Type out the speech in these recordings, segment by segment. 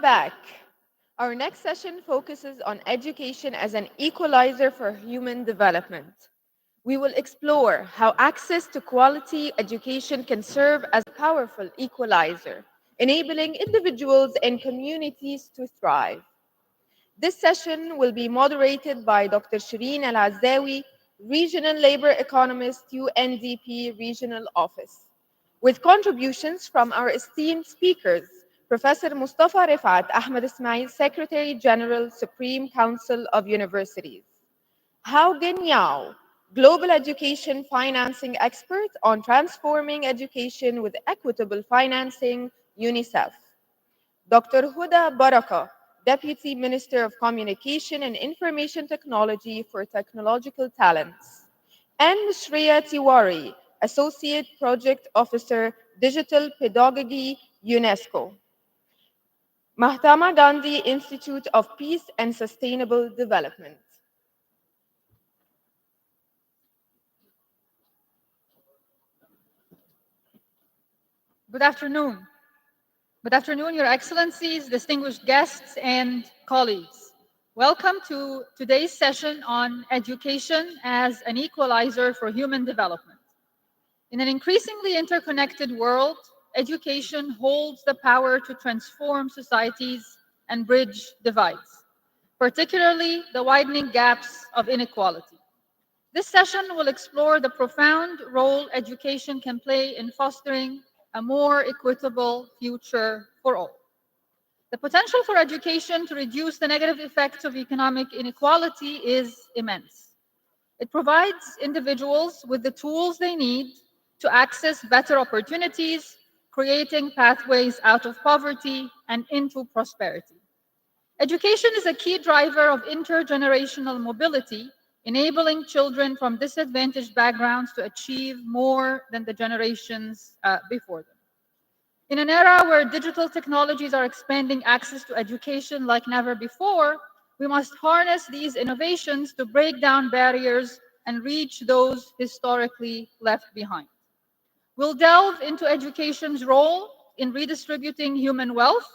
back. Our next session focuses on education as an equalizer for human development. We will explore how access to quality education can serve as a powerful equalizer, enabling individuals and communities to thrive. This session will be moderated by Dr. Shireen AlAzzawi, Regional Labor Economist, UNDP Regional Office, with contributions from our esteemed speakers, Professor Mostafa Rifat, Ahmed Ismail, Secretary General, Supreme Council of Universities, Haogen Yao, Global Education Financing Expert on Transforming Education with Equitable Financing, UNICEF, Dr. Hoda Baraka, Deputy Minister of Communication and Information Technology for Technological Talents, and Shreya Tiwari, Associate Project Officer, Digital Pedagogy, UNESCO, Mahatma Gandhi Institute of Peace and Sustainable Development. Good afternoon. Good afternoon, Your Excellencies, distinguished guests, and colleagues. Welcome to today's session on education as an equalizer for human development. In an increasingly interconnected world, education holds the power to transform societies and bridge divides, particularly the widening gaps of inequality. This session will explore the profound role education can play in fostering a more equitable future for all. The potential for education to reduce the negative effects of economic inequality is immense. It provides individuals with the tools they need to access better opportunities, creating pathways out of poverty and into prosperity. Education is a key driver of intergenerational mobility, enabling children from disadvantaged backgrounds to achieve more than the generations before them. In an era where digital technologies are expanding access to education like never before, we must harness these innovations to break down barriers and reach those historically left behind. We'll delve into education's role in redistributing human wealth,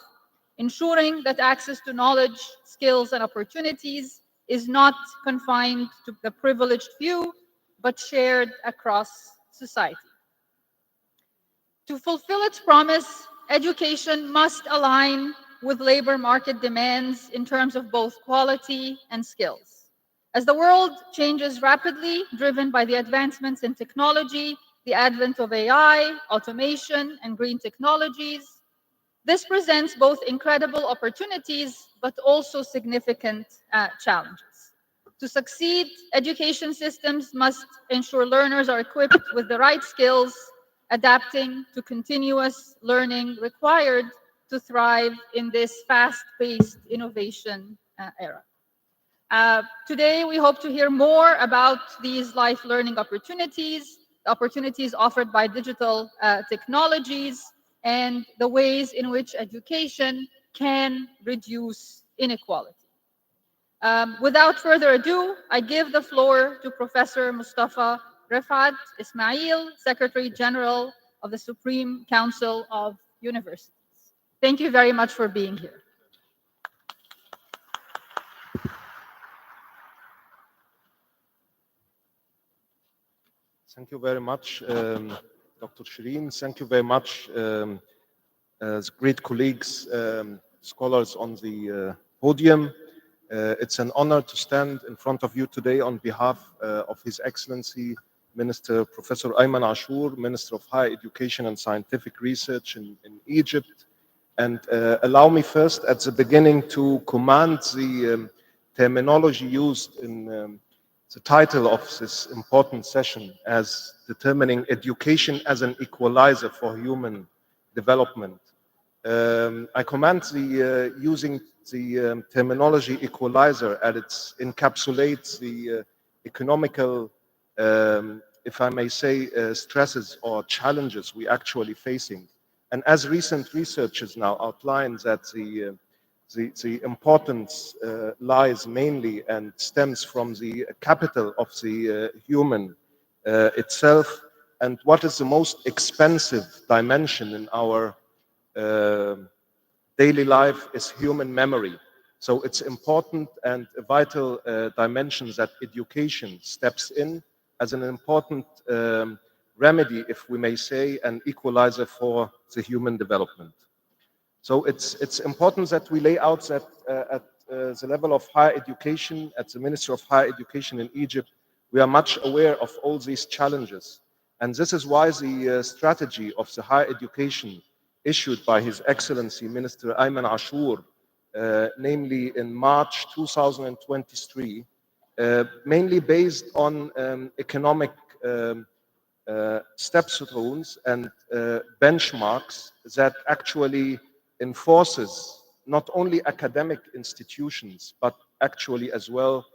ensuring that access to knowledge, skills, and opportunities is not confined to the privileged few, but shared across society. To fulfill its promise, education must align with labor market demands in terms of both quality and skills. As the world changes rapidly, driven by the advancements in technology, the advent of AI, automation, and green technologies, this presents both incredible opportunities, but also significant challenges. To succeed, education systems must ensure learners are equipped with the right skills, adapting to continuous learning required to thrive in this fast-paced innovation era. Today, we hope to hear more about these life learning opportunities, the opportunities offered by digital technologies, and the ways in which education can reduce inequality. Without further ado, I give the floor to Professor Mostafa Rifat Ismail, Secretary General of the Supreme Council of Universities. Thank you very much for being here. Thank you very much, Dr. Shireen. Thank you very much, great colleagues, scholars on the podium. It's an honor to stand in front of you today on behalf of His Excellency Minister Professor Ayman Ashur, Minister of Higher Education and Scientific Research in Egypt. And allow me first at the beginning to commend the terminology used in the title of this important session as determining education as an equalizer for human development. I commend the using the terminology equalizer as it encapsulates the economical, if I may say, stresses or challenges we actually facing. And as recent researchers now outline that the importance lies mainly and stems from the capital of the human itself, and what is the most expensive dimension in our daily life is human memory. So it's important and a vital dimension that education steps in as an important remedy, if we may say, an equalizer for the human development. So it's important that we lay out that at the level of higher education, at the Ministry of Higher Education in Egypt, we are much aware of all these challenges. And this is why the strategy of the higher education issued by His Excellency Minister Ayman Ashur, namely in March 2023, mainly based on economic stepstones and benchmarks that actually enforces not only academic institutions, but actually as well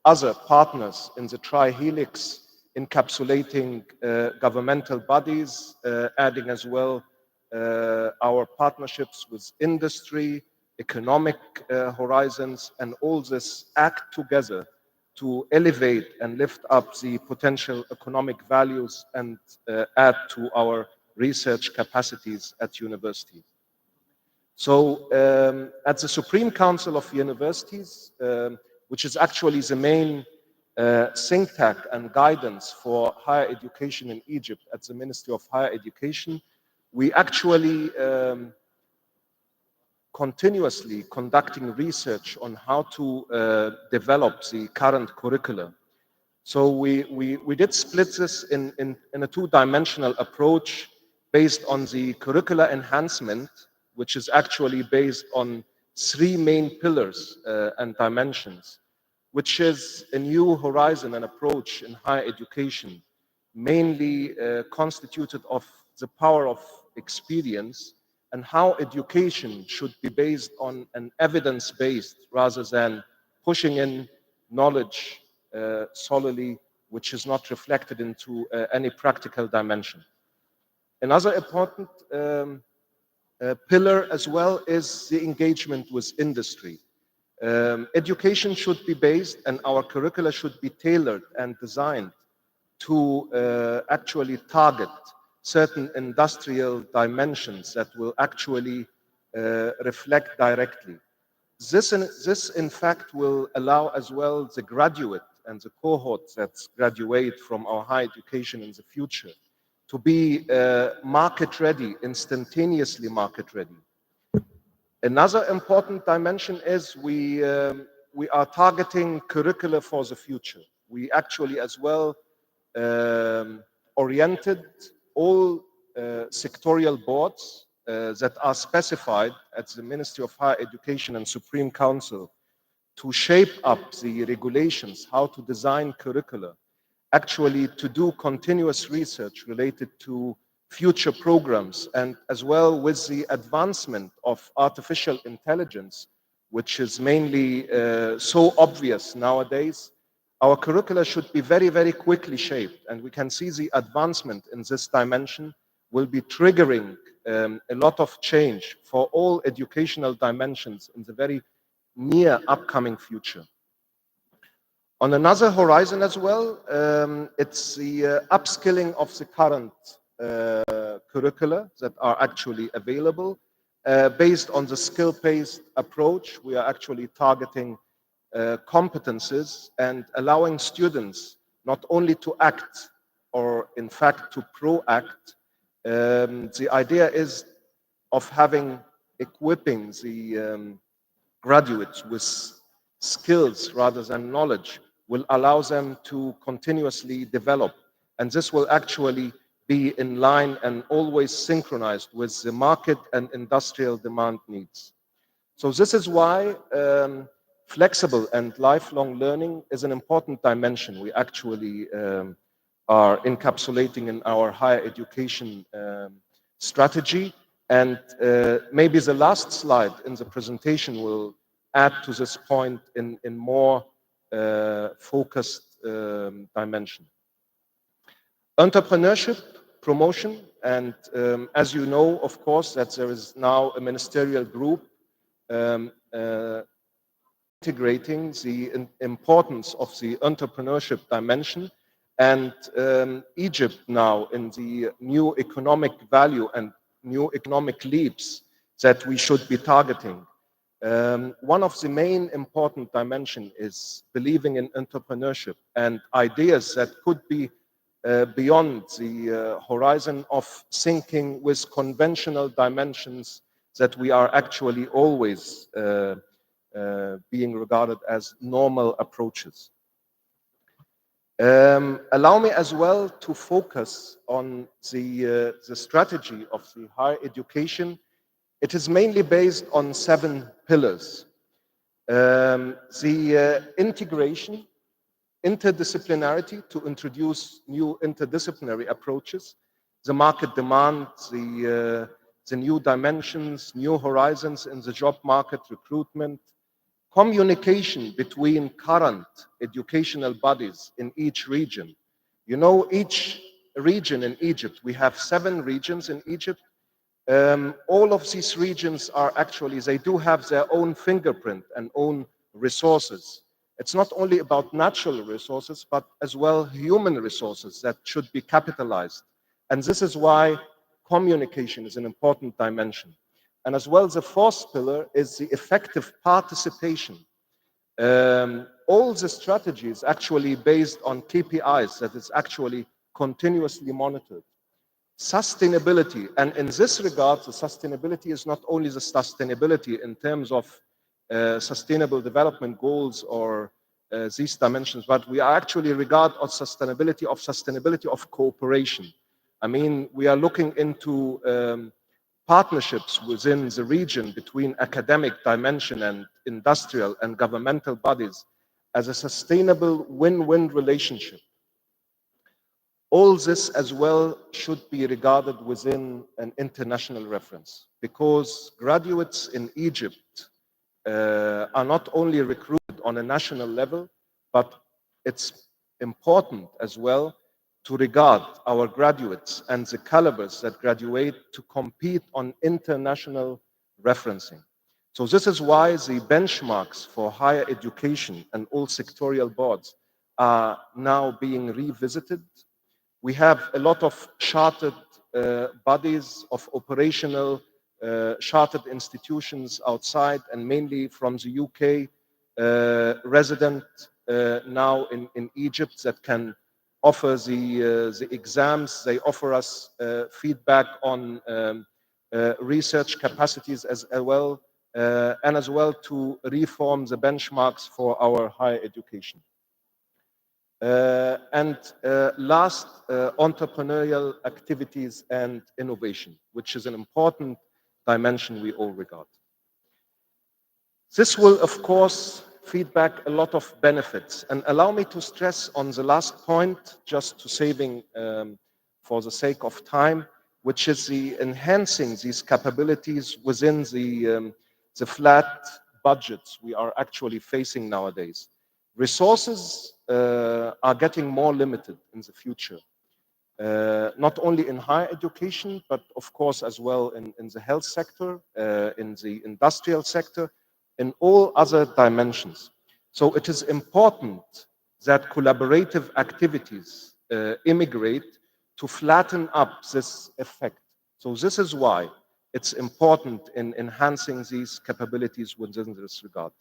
other partners in the tri-helix, encapsulating governmental bodies, adding as well our partnerships with industry, economic horizons, and all this act together to elevate and lift up the potential economic values and add to our research capacities at university. So at the Supreme Council of Universities, which is actually the main think tank and guidance for higher education in Egypt at the Ministry of Higher Education, we actually continuously conducting research on how to develop the current curricula. So we did split this in a two-dimensional approach based on the curricular enhancement, which is actually based on three main pillars and dimensions, which is a new horizon and approach in higher education, mainly constituted of the power of experience and how education should be based on an evidence-based rather than pushing in knowledge solely, which is not reflected into any practical dimension. Another important pillar as well is the engagement with industry. Education should be based and our curricula should be tailored and designed to actually target certain industrial dimensions that will actually reflect directly. This in fact will allow as well the graduate and the cohorts that graduate from our higher education in the future to be market ready, instantaneously market ready. Another important dimension is we are targeting curricula for the future. We actually as well oriented all sectorial boards that are specified at the Ministry of Higher Education and Supreme Council to shape up the regulations, how to design curricula, actually to do continuous research related to future programs, and as well with the advancement of artificial intelligence, which is mainly so obvious nowadays. Our curricula should be very, very quickly shaped, and we can see the advancement in this dimension will be triggering a lot of change for all educational dimensions in the very near upcoming future. On another horizon as well, it's the upskilling of the current curricula that are actually available. Based on the skill-based approach, we are actually targeting competences and allowing students not only to act or in fact to proact. The idea is of equipping the graduates with skills rather than knowledge will allow them to continuously develop. And this will actually be in line and always synchronized with the market and industrial demand needs. So this is why flexible and lifelong learning is an important dimension we actually are encapsulating in our higher education strategy. And maybe the last slide in the presentation will add to this point in more focused dimension. Entrepreneurship, promotion, and as you know, of course, that there is now a ministerial group integrating the importance of the entrepreneurship dimension, and Egypt now in the new economic value and new economic leaps that we should be targeting. One of the main important dimension is believing in entrepreneurship and ideas that could be beyond the horizon of thinking with conventional dimensions that we are actually always being regarded as normal approaches. Allow me as well to focus on the strategy of the higher education. It is mainly based on 7 pillars. The integration, interdisciplinarity, to introduce new interdisciplinary approaches, the market demand, the new dimensions, new horizons in the job market, recruitment, communication between current educational bodies in each region. You know, each region in Egypt, we have 7 regions in Egypt. All of these regions are actually, they do have their own fingerprint and own resources. It's not only about natural resources, but as well human resources that should be capitalized. And this is why communication is an important dimension. And as well, the 4th pillar is the effective participation. All the strategy is actually based on KPIs that is actually continuously monitored. Sustainability, and in this regard, the sustainability is not only the sustainability in terms of sustainable development goals or these dimensions, but we are actually regard of sustainability of cooperation. I mean, we are looking into partnerships within the region between academic dimension and industrial and governmental bodies as a sustainable win-win relationship. All this as well should be regarded within an international reference, because graduates in Egypt are not only recruited on a national level, but it's important as well to regard our graduates and the calibers that graduate to compete on international referencing. So this is why the benchmarks for higher education and all sectorial boards are now being revisited. We have a lot of chartered bodies of operational chartered institutions outside, and mainly from the UK resident now in Egypt, that can offer the exams. They offer us feedback on research capacities as well, and as well to reform the benchmarks for our higher education. Last, entrepreneurial activities and innovation, which is an important dimension we all regard. This will, of course, feedback a lot of benefits. And allow me to stress on the last point, just to saving for the sake of time, which is the enhancing these capabilities within the flat budgets we are actually facing nowadays. Resources are getting more limited in the future, not only in higher education, but of course as well in the health sector, in the industrial sector, in all other dimensions. So it is important that collaborative activities immigrate to flatten up this effect. So this is why it's important in enhancing these capabilities within this regard.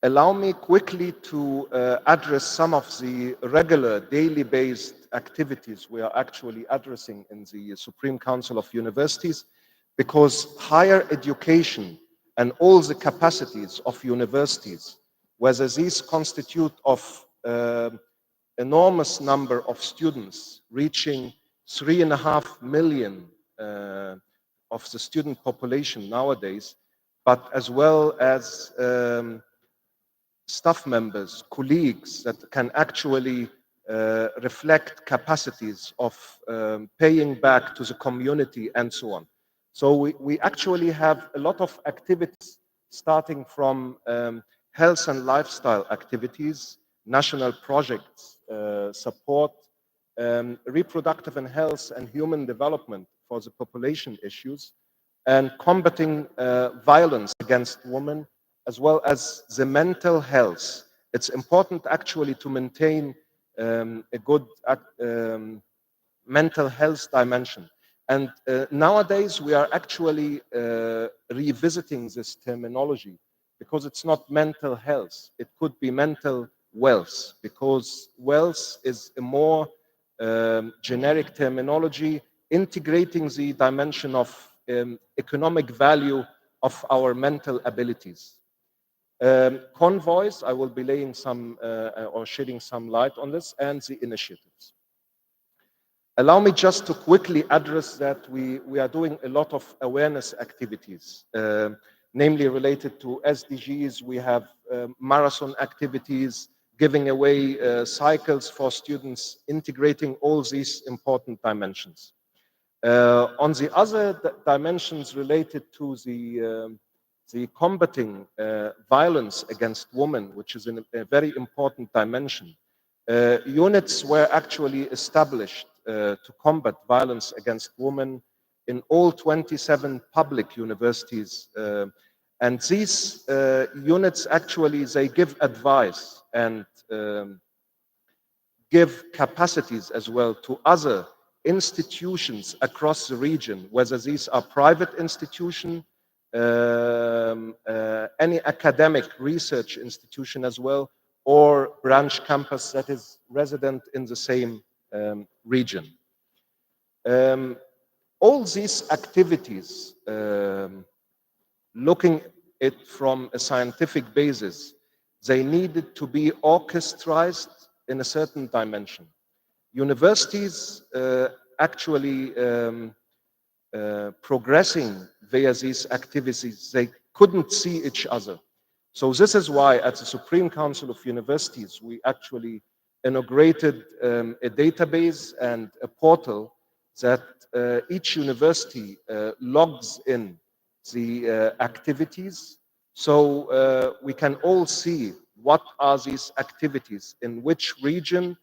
Allow me quickly to address some of the regular daily based activities we are actually addressing in the Supreme Council of Universities, because higher education and all the capacities of universities, whether these constitute of enormous number of students reaching 3.5 million of the student population nowadays, but as well as staff members, colleagues that can actually reflect capacities of paying back to the community and so on. So we actually have a lot of activities starting from health and lifestyle activities, national projects, support, reproductive and health and human development for the population issues, and combating violence against women, as well as the mental health. It's important actually to maintain a good mental health dimension. And nowadays, we are actually revisiting this terminology because it's not mental health. It could be mental wealth, because wealth is a more generic terminology integrating the dimension of economic value of our mental abilities. Convoys, I will be laying some or shedding some light on this, and the initiatives. Allow me just to quickly address that we are doing a lot of awareness activities, namely related to SDGs. We have marathon activities, giving away cycles for students, integrating all these important dimensions. On the other dimensions related to the combating violence against women, which is a very important dimension, units were actually established to combat violence against women in all 27 public universities. And these units actually, they give advice and give capacities as well to other institutions across the region, whether these are private institutions, any academic research institution as well, or branch campus that is resident in the same region. All these activities, looking it from a scientific basis, they needed to be orchestrated in a certain dimension. Universities actually progressing via these activities, they couldn't see each other. So this is why at the Supreme Council of Universities, we actually inaugurated a database and a portal that each university logs in the activities. So we can all see what are these activities in which region,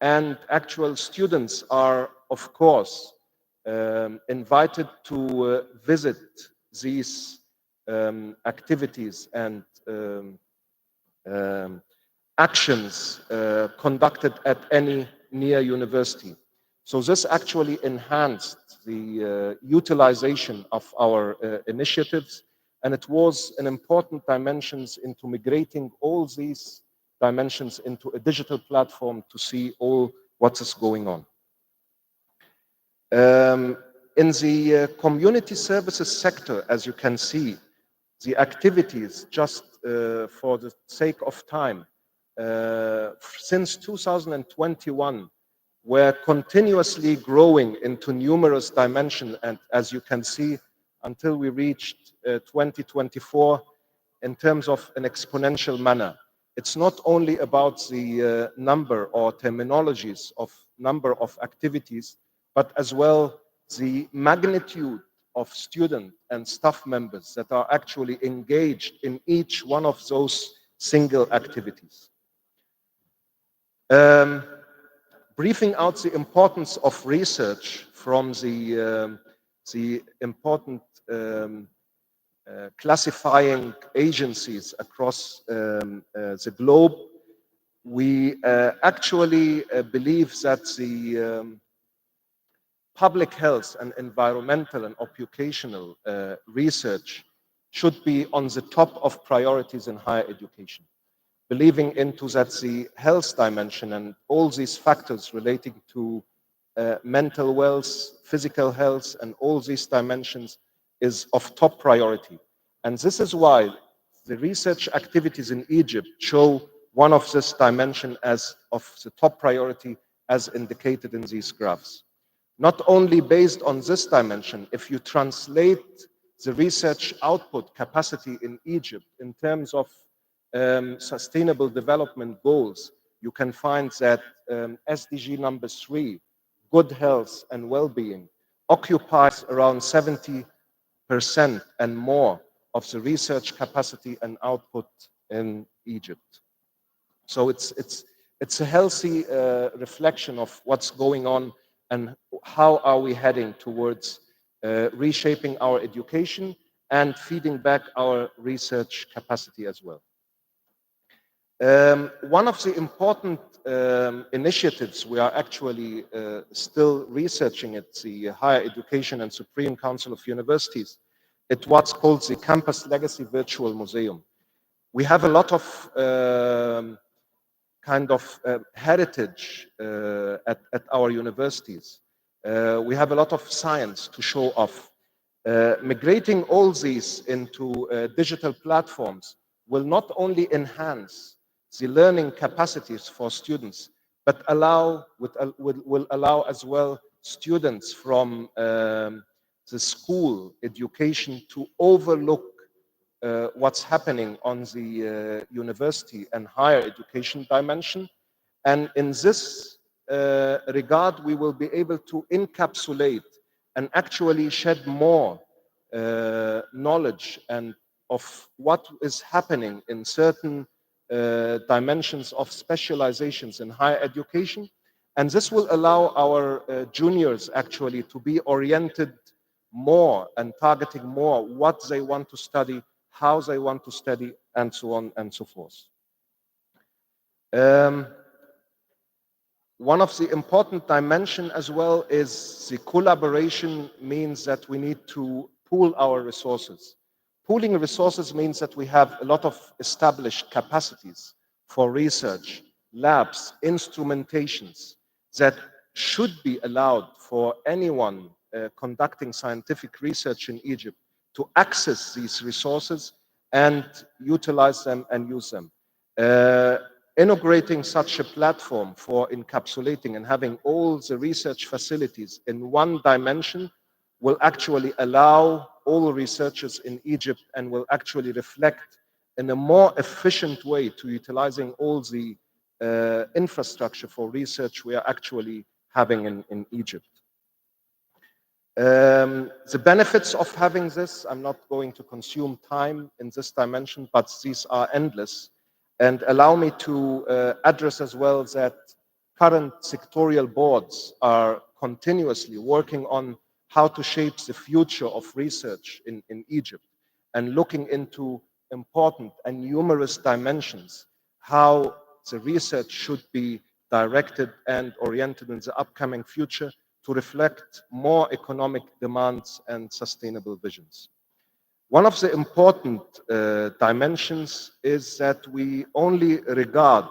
and actual students are, of course, invited to visit these activities and actions conducted at any near university. So this actually enhanced the utilization of our initiatives, and it was an important dimensions into migrating all these dimensions into a digital platform to see all what is going on. In the community services sector, as you can see, the activities, just for the sake of time, since 2021, were continuously growing into numerous dimensions, and as you can see, until we reached 2024, in terms of an exponential manner. It's not only about the number or terminologies of number of activities, but as well the magnitude of student and staff members that are actually engaged in each one of those single activities. Briefing out the importance of research from the important classifying agencies across the globe, we actually believe that the public health and environmental and occupational research should be on the top of priorities in higher education. Believing into that the health dimension and all these factors relating to mental wealth, physical health, and all these dimensions is of top priority. And this is why the research activities in Egypt show one of this dimension as of the top priority as indicated in these graphs. Not only based on this dimension, if you translate the research output capacity in Egypt in terms of sustainable development goals, you can find that SDG number 3, good health and well-being, occupies around 70% and more of the research capacity and output in Egypt. So it's a healthy reflection of what's going on and how are we heading towards reshaping our education and feeding back our research capacity as well. One of the important initiatives we are actually still researching at the Higher Education and Supreme Council of Universities, it's what's called the Campus Legacy Virtual Museum. We have a lot of heritage at our universities. We have a lot of science to show off. Migrating all these into digital platforms will not only enhance the learning capacities for students, but will allow as well students from the school education to overlook what's happening on the university and higher education dimension. And in this regard, we will be able to encapsulate and actually shed more knowledge and of what is happening in certain dimensions of specializations in higher education. And this will allow our juniors actually to be oriented more and targeting more what they want to study, how they want to study, and so on and so forth. One of the important dimension as well is the collaboration means that we need to pool our resources. Pooling resources means that we have a lot of established capacities for research, labs, instrumentations that should be allowed for anyone conducting scientific research in Egypt to access these resources and utilize them and use them. Integrating such a platform for encapsulating and having all the research facilities in one dimension will actually allow all researchers in Egypt and will actually reflect in a more efficient way to utilizing all the infrastructure for research we are actually having in Egypt. The benefits of having this, I'm not going to consume time in this dimension, but these are endless. And allow me to address as well that current sectorial boards are continuously working on how to shape the future of research in Egypt and looking into important and numerous dimensions, how the research should be directed and oriented in the upcoming future to reflect more economic demands and sustainable visions. One of the important dimensions is that we only regard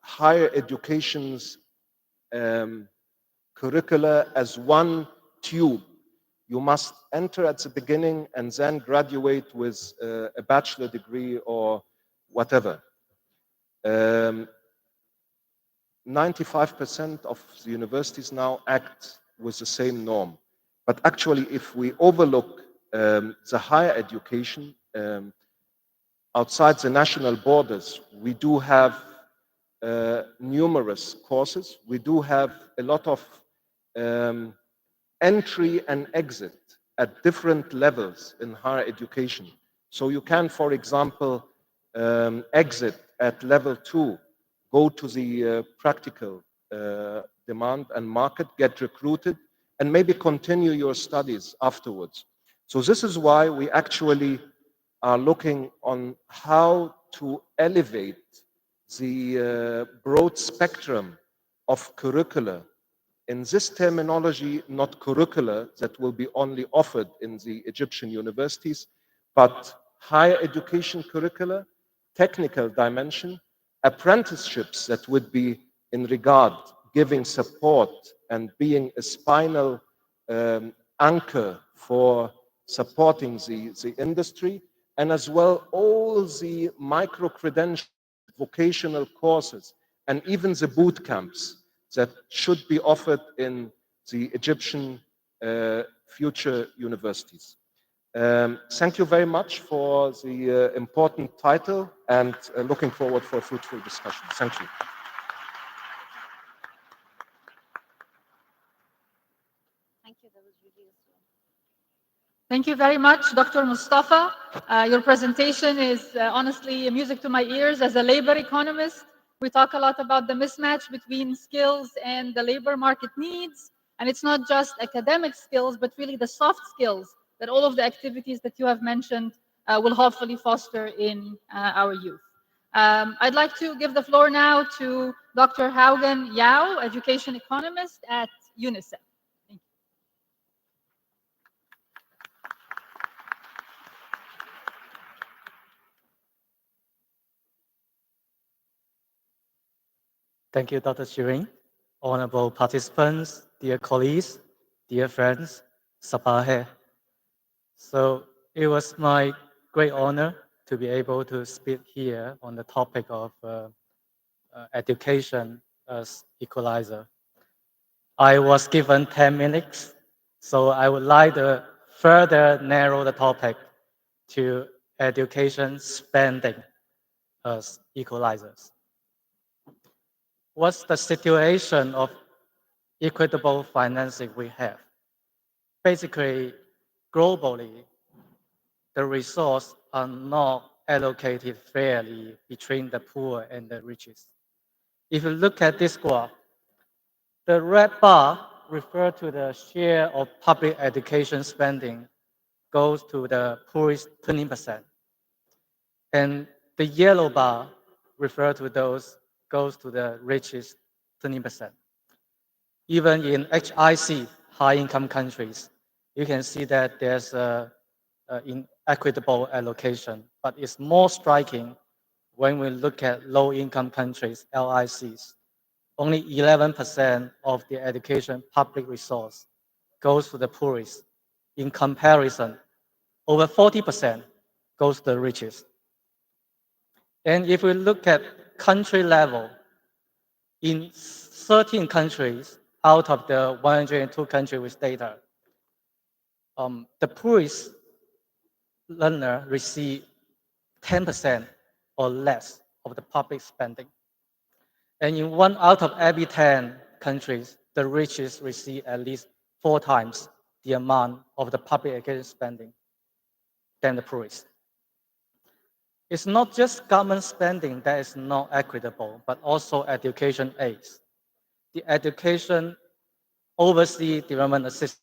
higher education's curricula as one tube. You must enter at the beginning and then graduate with a bachelor degree or whatever. 95% of the universities now act with the same norm. But actually, if we overlook the higher education outside the national borders, we do have numerous courses. We do have a lot of entry and exit at different levels in higher education. So you can, for example, exit at level 2, go to the practical demand and market, get recruited, and maybe continue your studies afterwards. So this is why we actually are looking on how to elevate the broad spectrum of curricula. In this terminology, not curricula that will be only offered in the Egyptian universities, but higher education curricula, technical dimension, apprenticeships that would be in regard giving support and being a spinal anchor for supporting the industry, and as well all the micro-credential vocational courses and even the boot camps that should be offered in the Egyptian future universities. Thank you very much for the important title and looking forward for a fruitful discussion. Thank you. Thank you. That was really useful. Thank you very much, Dr. Mostafa. Your presentation is honestly music to my ears. As a labor economist, we talk a lot about the mismatch between skills and the labor market needs. And it's not just academic skills, but really the soft skills that all of the activities that you have mentioned will hopefully foster in our youth. I'd like to give the floor now to Dr. Haogen Yao, education economist at UNICEF. Thank you. Thank you, Dr. Shireen. Honorable participants, dear colleagues, dear friends, Sabah. So it was my great honor to be able to speak here on the topic of education as equalizer. I was given 10 minutes, so I would like to further narrow the topic to education spending as equalizers. What's the situation of equitable financing we have? Basically, globally, the resources are not allocated fairly between the poor and the richest. If you look at this graph, the red bar refers to the share of public education spending goes to the poorest 20%. And the yellow bar refers to those goes to the richest 20%. Even in HIC, high income countries, you can see that there's inequitable allocation, but it's more striking when we look at low income countries, LICs. Only 11% of the education public resource goes to the poorest. In comparison, over 40% goes to the richest. And if we look at country level, in 13 countries out of the 102 countries with data, the poorest learner receive 10% or less of the public spending. And in 1 out of every 10 countries, the richest receive at least 4 times the amount of the public education spending than the poorest. It's not just government spending that is not equitable, but also education aids. The education overseas development assistance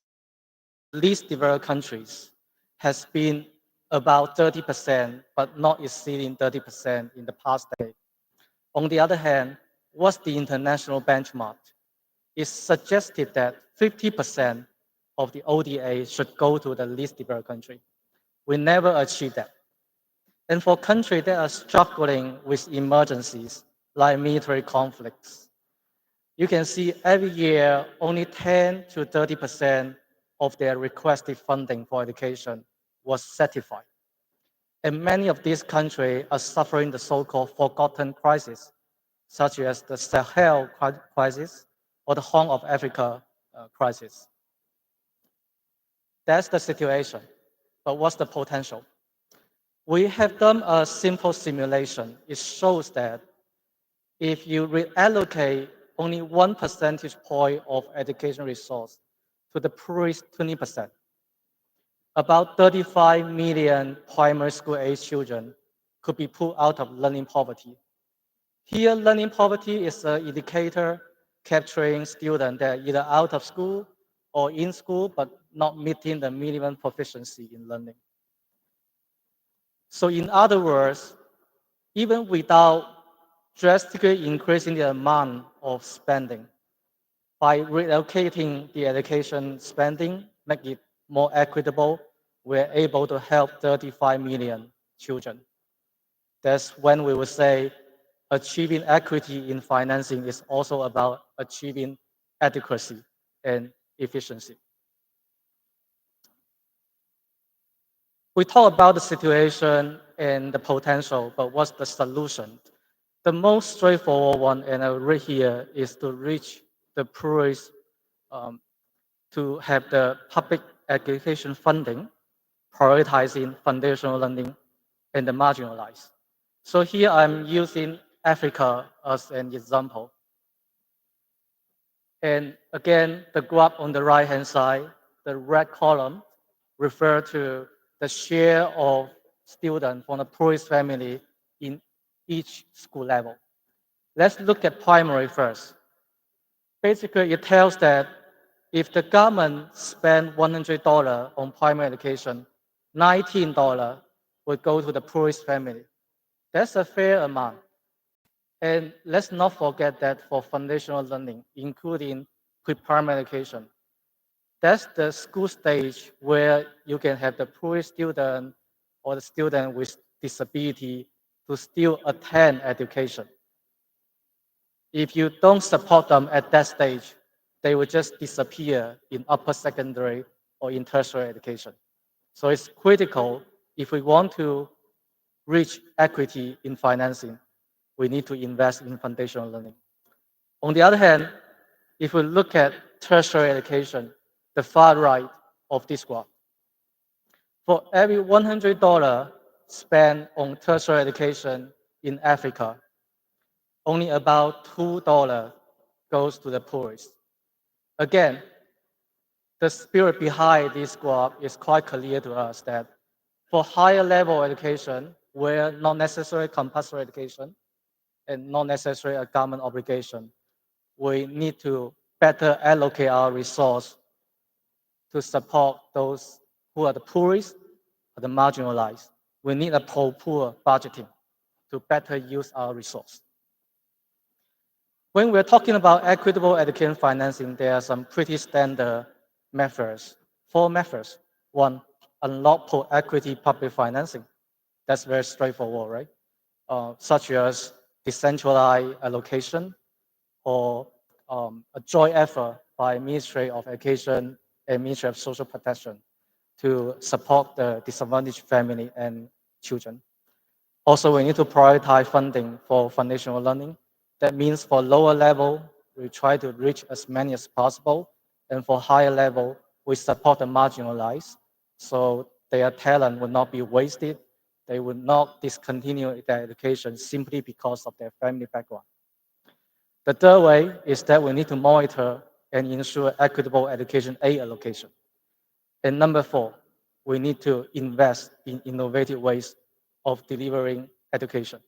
least developed countries has been about 30%, but not exceeding 30% in the past decade. On the other hand, what's the international benchmark? It suggested that 50% of the ODA should go to the least developed country. We never achieved that. And for countries that are struggling with emergencies like military conflicts, you can see every year only 10 to 30% of their requested funding for education was certified. And many of these countries are suffering the so-called forgotten crisis, such as the Sahel crisis or the Horn of Africa crisis. That's the situation. But what's the potential? We have done a simple simulation. It shows that if you reallocate only 1 percentage point of education resource to the poorest 20%, about 35 million primary school age children could be pulled out of learning poverty. Here, learning poverty is an indicator capturing students that are either out of school or in school, but not meeting the minimum proficiency in learning. So in other words, even without drastically increasing the amount of spending, by relocating the education spending, make it more equitable, we're able to help 35 million children. That's when we would say achieving equity in financing is also about achieving adequacy and efficiency. We talk about the situation and the potential, but what's the solution? The most straightforward one, and I will read here, is to reach the poorest, to have the public education funding, prioritizing foundational learning and the marginalized. So here I'm using Africa as an example. And again, the graph on the right-hand side, the red column, refer to the share of students from the poorest family in each school level. Let's look at primary first. Basically, it tells that if the government spend $100 on primary education, $19 would go to the poorest family. That's a fair amount. And let's not forget that for foundational learning, including pre-primary education, that's the school stage where you can have the poorest student or the student with disability to still attend education. If you don't support them at that stage, they will just disappear in upper secondary or in tertiary education. So it's critical if we want to reach equity in financing, we need to invest in foundational learning. On the other hand, if we look at tertiary education, the far right of this graph, for every $100 spent on tertiary education in Africa, only about $2 goes to the poorest. Again, the spirit behind this graph is quite clear to us that for higher level education, where not necessarily compulsory education and not necessarily a government obligation, we need to better allocate our resource to support those who are the poorest or the marginalized. We need a pro-poor budgeting to better use our resource. When we're talking about equitable education financing, there are some pretty standard methods, 4 methods. One, unlock pro-equity public financing. That's very straightforward, right? Such as decentralized allocation or a joint effort by Ministry of Education and Ministry of Social Protection to support the disadvantaged family and children. Also, we need to prioritize funding for foundational learning. That means for lower level, we try to reach as many as possible. And for higher level, we support the marginalized. So their talent will not be wasted. They will not discontinue their education simply because of their family background. The third way is that we need to monitor and ensure equitable education aid allocation. And number 4, we need to invest in innovative ways of delivering education.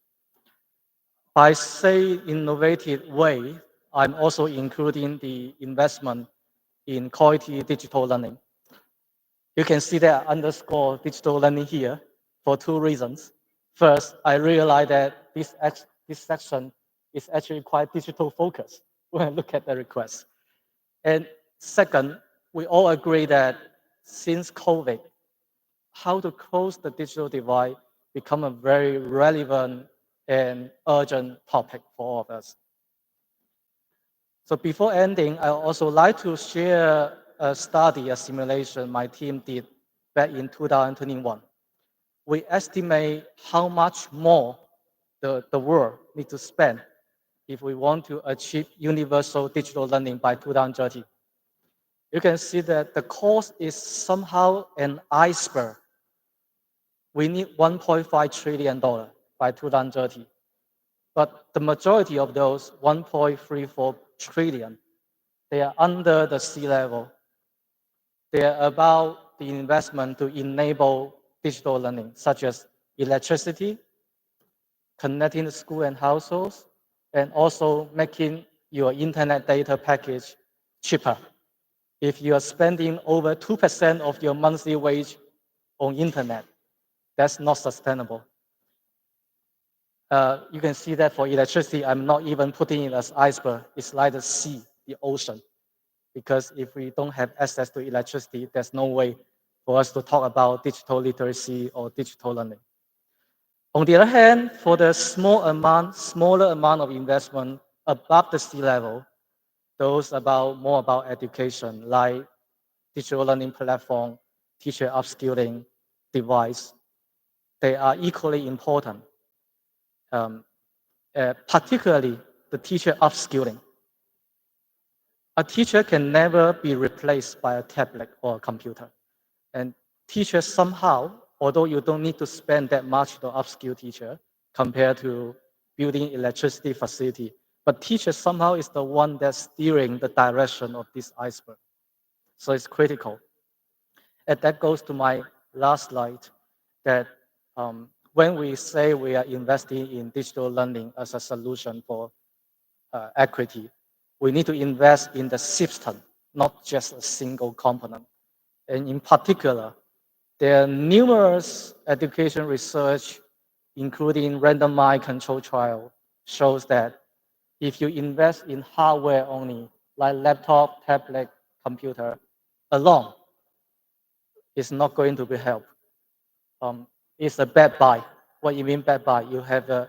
By say innovative way, I'm also including the investment in quality digital learning. You can see that I underscore digital learning here for 2 reasons. First, I realized that this section is actually quite digital focused when I look at the request. And second, we all agree that since COVID, how to close the digital divide become a very relevant and urgent topic for all of us. So before ending, I also like to share a study, a simulation my team did back in 2021. We estimate how much more the world needs to spend if we want to achieve universal digital learning by 2030. You can see that the cost is somehow an iceberg. We need $1.5 trillion by 2030. But the majority of those 1.34 trillion, they are under the sea level. They are about the investment to enable digital learning, such as electricity, connecting the school and households, and also making your internet data package cheaper. If you are spending over 2% of your monthly wage on internet, that's not sustainable. You can see that for electricity, I'm not even putting it as iceberg. It's like the sea, the ocean. Because if we don't have access to electricity, there's no way for us to talk about digital literacy or digital learning. On the other hand, for the smaller amount of investment above the sea level, those more about education, like digital learning platform, teacher upskilling, device, they are equally important. Particularly the teacher upskilling. A teacher can never be replaced by a tablet or a computer. And teachers somehow, although you don't need to spend that much to upskill teacher compared to building electricity facility, but teacher somehow is the one that's steering the direction of this iceberg. So it's critical. And that goes to my last slide, that when we say we are investing in digital learning as a solution for equity, we need to invest in the system, not just a single component. And in particular, there are numerous education research including randomized control trial, shows that if you invest in hardware only, like laptop, tablet, computer alone, it's not going to be help. It's a bad buy. What you mean bad buy? You have a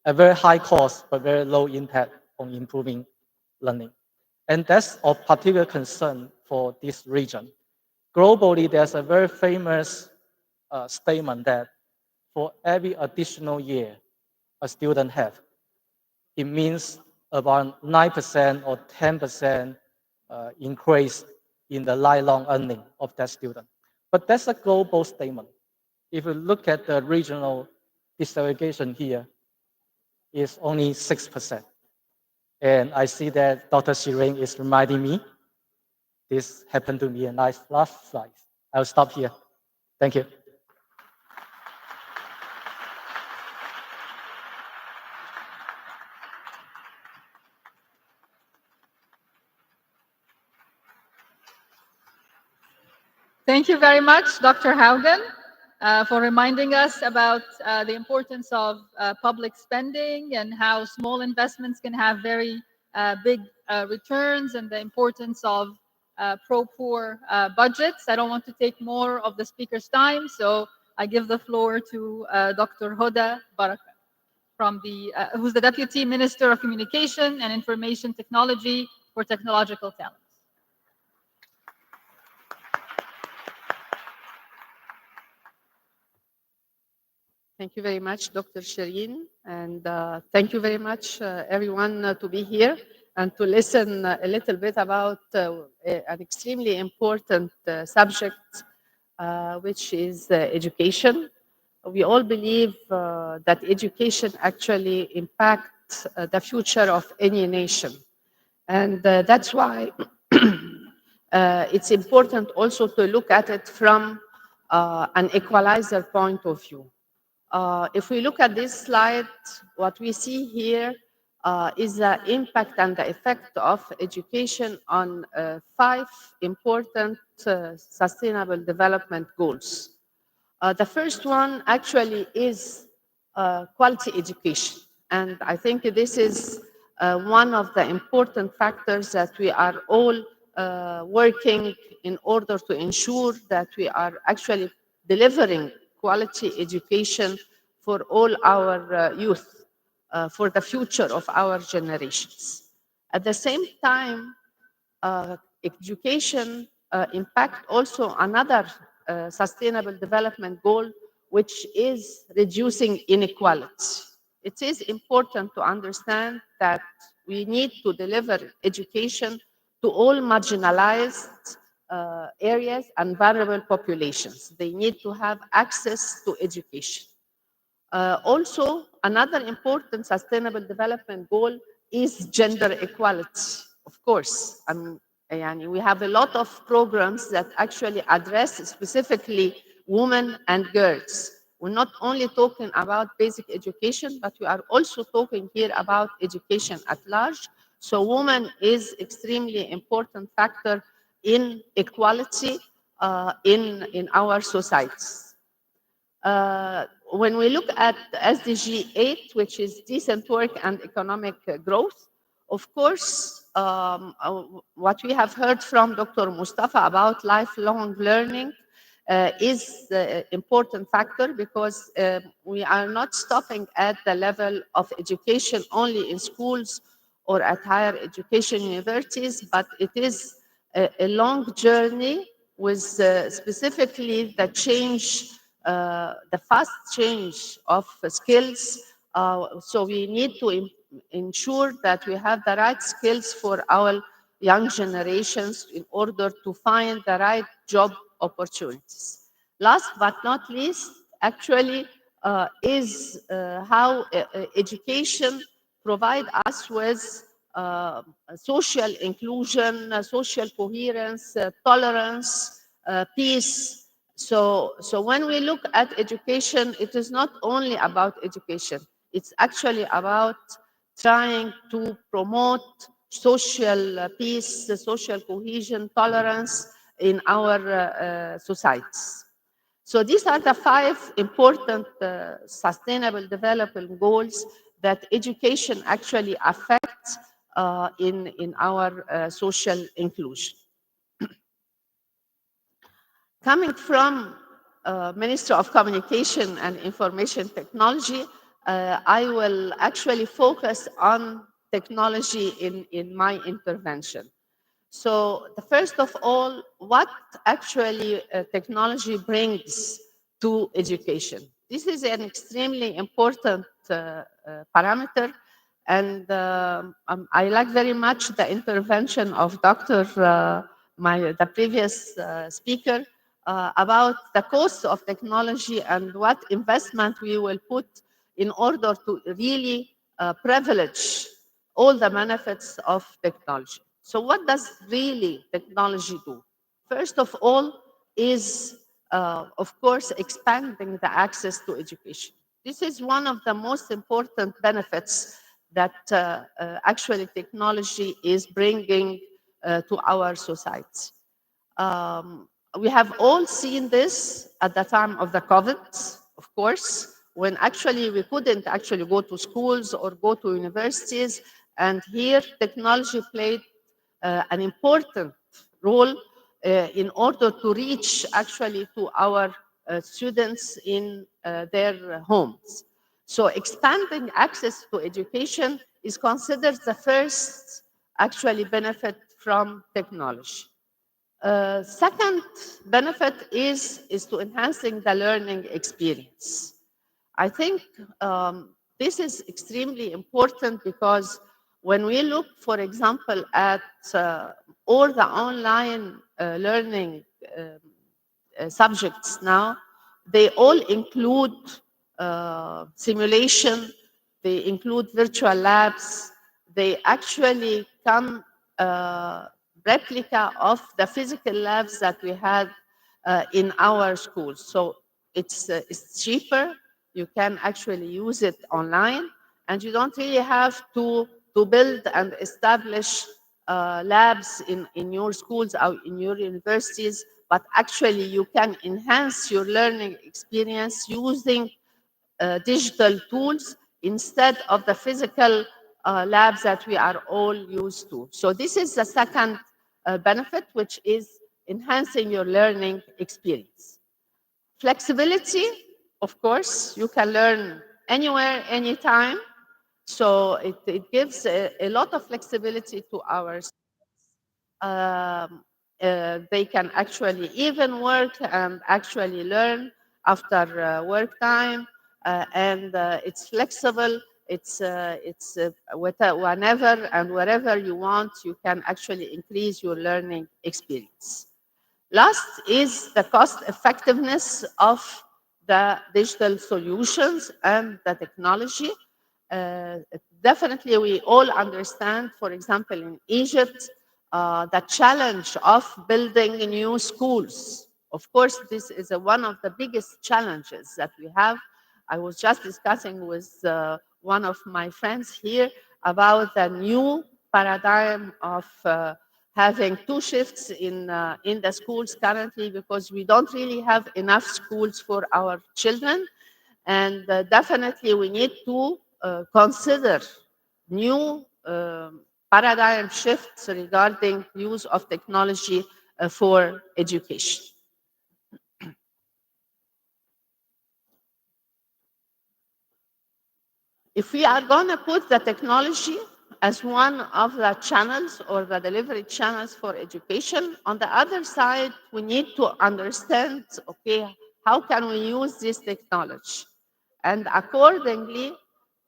very high cost but very low impact on improving learning. And that's of particular concern for this region. Globally, there's a very famous statement that for every additional year a student have, it means about 9% or 10% increase in the lifelong earning of that student. But that's a global statement. If you look at the regional disaggregation here, it's only 6%. And I see that Dr. Shireen is reminding me this happened to me in last slide. I'll stop here. Thank you. Thank you very much, Dr. Haogen, for reminding us about the importance of public spending and how small investments can have very big returns, and the importance of pro-poor budgets. I don't want to take more of the speaker's time, so I give the floor to Dr. Hoda Baraka, who's the Deputy Minister of Communication and Information Technology for Technological Talent. Thank you very much, Dr. Shireen, and thank you very much, everyone, to be here and to listen a little bit about an extremely important subject, which is education. We all believe that education actually impacts the future of any nation. And that's why it's important also to look at it from an equalizer point of view. If we look at this slide, what we see here is the impact and the effect of education on 5 important sustainable development goals. The first one actually is quality education. And I think this is one of the important factors that we are all working in order to ensure that we are actually delivering quality education for all our youth, for the future of our generations. At the same time, education impact also another sustainable development goal, which is reducing inequality. It is important to understand that we need to deliver education to all marginalized areas and vulnerable populations. They need to have access to education. Also, another important sustainable development goal is gender equality. Of course, we have a lot of programs that actually address specifically women and girls. We're not only talking about basic education, but we are also talking here about education at large. So women is extremely important factor in equality in our societies. When we look at SDG 8, which is decent work and economic growth, of course, what we have heard from Dr. Mostafa about lifelong learning is the important factor, because we are not stopping at the level of education only in schools or at higher education universities, but it is a long journey with specifically the change, the fast change of skills. So we need to ensure that we have the right skills for our young generations in order to find the right job opportunities. Last but not least, actually, is how education provide us with social inclusion, social coherence, tolerance, peace. So when we look at education, it is not only about education. It's actually about trying to promote social peace, social cohesion, tolerance in our societies. So these are the 5 important sustainable development goals that education actually affects in our social inclusion. Coming from Minister of Communication and Information Technology, I will actually focus on technology in my intervention. So the first of all, what actually technology brings to education? This is an extremely important parameter, and I like very much the intervention of Dr. The previous speaker about the cost of technology and what investment we will put in order to really privilege all the benefits of technology. So what does really technology do? First of all is, of course, expanding the access to education. This is one of the most important benefits that actually technology is bringing to our society. Um, we have all seen this at the time of the COVID, of course, when actually we couldn't actually go to schools or go to universities. And here technology played an important role in order to reach actually to our students in their homes. So expanding access to education is considered the first actually benefit from technology. Second benefit is to enhancing the learning experience. I think this is extremely important because when we look, for example, at all the online learning subjects now, they all include simulation, they include virtual labs, they actually come replica of the physical labs that we had in our schools. So it's cheaper, you can actually use it online, and you don't really have to build and establish labs in your schools or in your universities, but actually you can enhance your learning experience using digital tools instead of the physical labs that we are all used to. So this is the second benefit, which is enhancing your learning experience. Flexibility, of course, you can learn anywhere, anytime. So it gives a lot of flexibility to our they can actually even work and actually learn after work time, and it's flexible. It's whenever and wherever you want, you can actually increase your learning experience. Last is the cost effectiveness of the digital solutions and the technology. Uh, Definitely, we all understand, for example, in Egypt, the challenge of building new schools. Of course, this is one of the biggest challenges that we have. I was just discussing with one of my friends here about the new paradigm of having 2 shifts in the schools currently, because we don't really have enough schools for our children. And definitely we need to consider new paradigm shifts regarding use of technology for education. If we are going to put the technology as one of the channels or the delivery channels for education, on the other side, we need to understand, okay, how can we use this technology? And accordingly,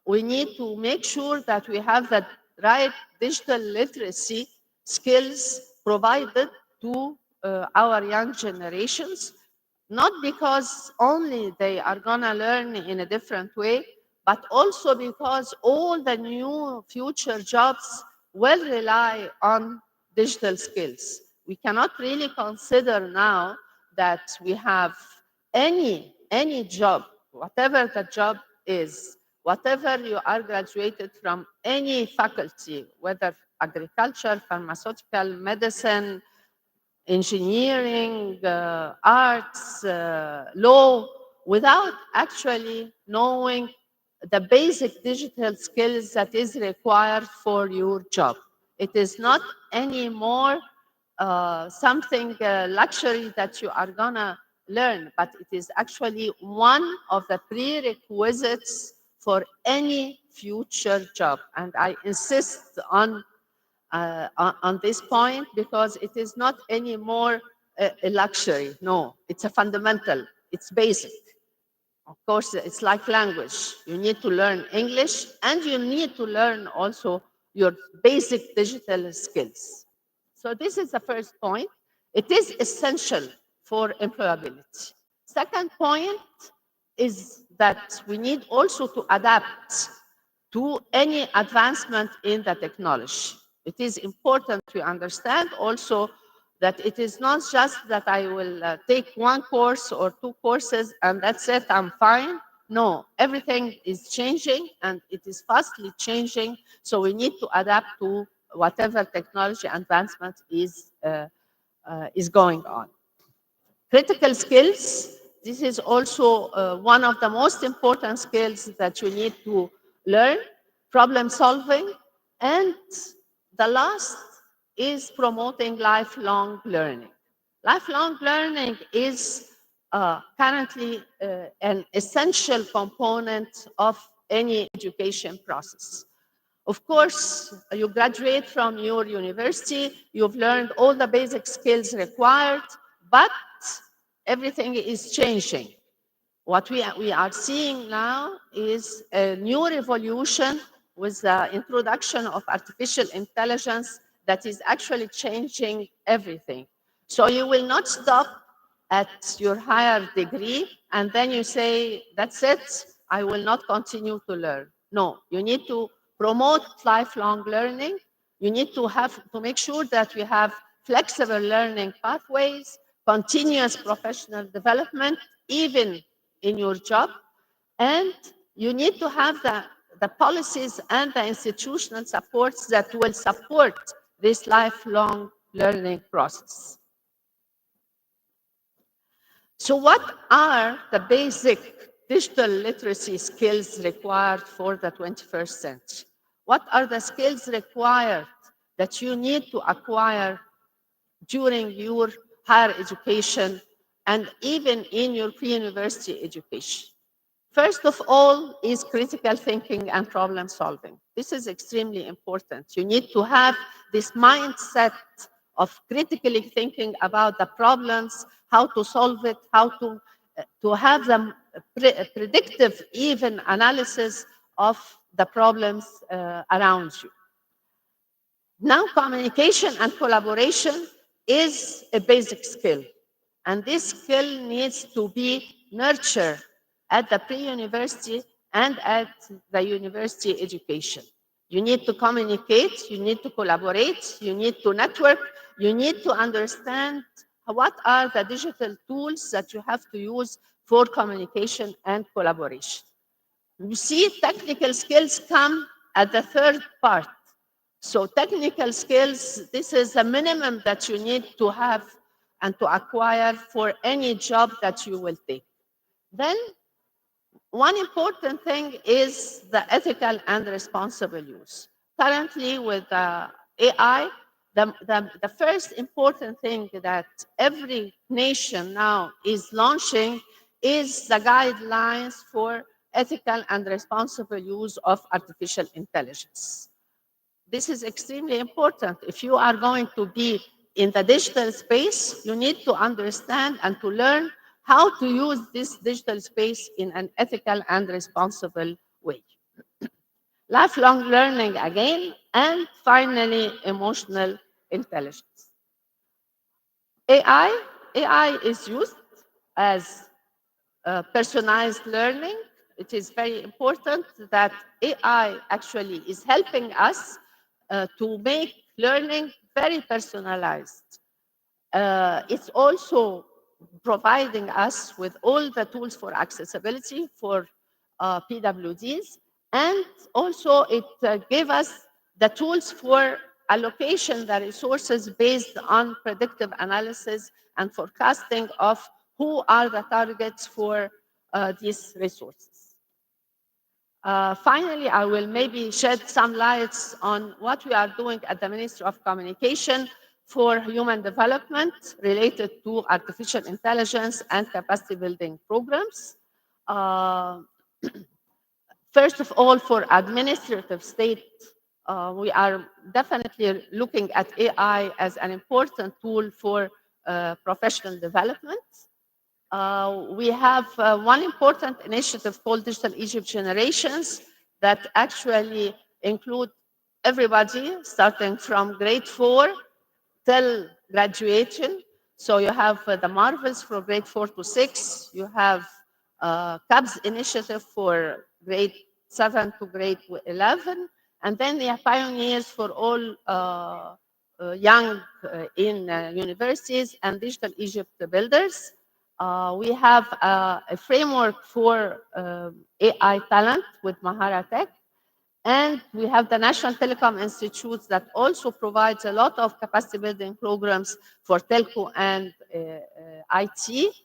we need to make sure that we have the right digital literacy skills provided to our young generations, not because only they are going to learn in a different way, but also because all the new future jobs will rely on digital skills. We cannot really consider now that we have any job, whatever the job is, whatever you are graduated from any faculty, whether agriculture, pharmaceutical, medicine, engineering, arts, law, without actually knowing the basic digital skills that is required for your job. It is not anymore something luxury that you are gonna learn, but it is actually one of the prerequisites for any future job. And I insist on this point because it is not anymore a luxury. No, it's a fundamental. It's basic. Of course, it's like language. You need to learn English and you need to learn also your basic digital skills. So this is the first point. It is essential for employability. Second point is that we need also to adapt to any advancement in the technology. It is important to understand also that it is not just that I will take one course or two courses and that's it, I'm fine. No, everything is changing and it is fastly changing. So we need to adapt to whatever technology advancement is going on. Critical skills, this is also one of the most important skills that you need to learn, problem solving, and the last is promoting lifelong learning. Lifelong learning is currently an essential component of any education process. Of course, you graduate from your university, you've learned all the basic skills required, but everything is changing. What we are seeing now is a new revolution with the introduction of artificial intelligence that is actually changing everything. So you will not stop at your higher degree and then you say, that's it, I will not continue to learn. No, you need to promote lifelong learning. You need to have to make sure that we have flexible learning pathways, continuous professional development, even in your job, and you need to have the policies and the institutional supports that will support this lifelong learning process. So what are the basic digital literacy skills required for the 21st century? What are the skills required that you need to acquire during your higher education and even in your pre-university education? First of all is critical thinking and problem solving. This is extremely important. You need to have this mindset of critically thinking about the problems, how to solve it, how to have them predictive even analysis of the problems around you. Now, communication and collaboration is a basic skill, and this skill needs to be nurtured at the pre-university and at the university education. You need to communicate, you need to collaborate, you need to network, you need to understand what are the digital tools that you have to use for communication and collaboration. You see, technical skills come at the third part. So technical skills, this is the minimum that you need to have and to acquire for any job that you will take. Then one important thing is the ethical and responsible use. Currently with AI, the first important thing that every nation now is launching is the guidelines for ethical and responsible use of artificial intelligence. This is extremely important. If you are going to be in the digital space, you need to understand and to learn how to use this digital space in an ethical and responsible way. Lifelong learning again, and finally, emotional intelligence. AI is used as personalized learning. It is very important that AI actually is helping us to make learning very personalized. It's also providing us with all the tools for accessibility for PWDs, and also it gave us the tools for allocation the resources based on predictive analysis and forecasting of who are the targets for these resources. Finally, I will maybe shed some lights on what we are doing at the Ministry of Communication for human development related to artificial intelligence and capacity building programs. First of all, for administrative state, we are definitely looking at AI as an important tool for professional development. We have one important initiative called Digital Egypt Generations that actually include everybody starting from grade 4 till graduation. So you have the Marvels for grade 4 to 6. You have CABS initiative for grade 7 to grade 11. And then the pioneers for all young in universities and Digital Egypt builders. We have a framework for AI talent with Mahara Tech. And we have the National Telecom Institutes that also provides a lot of capacity building programs for telco and IT,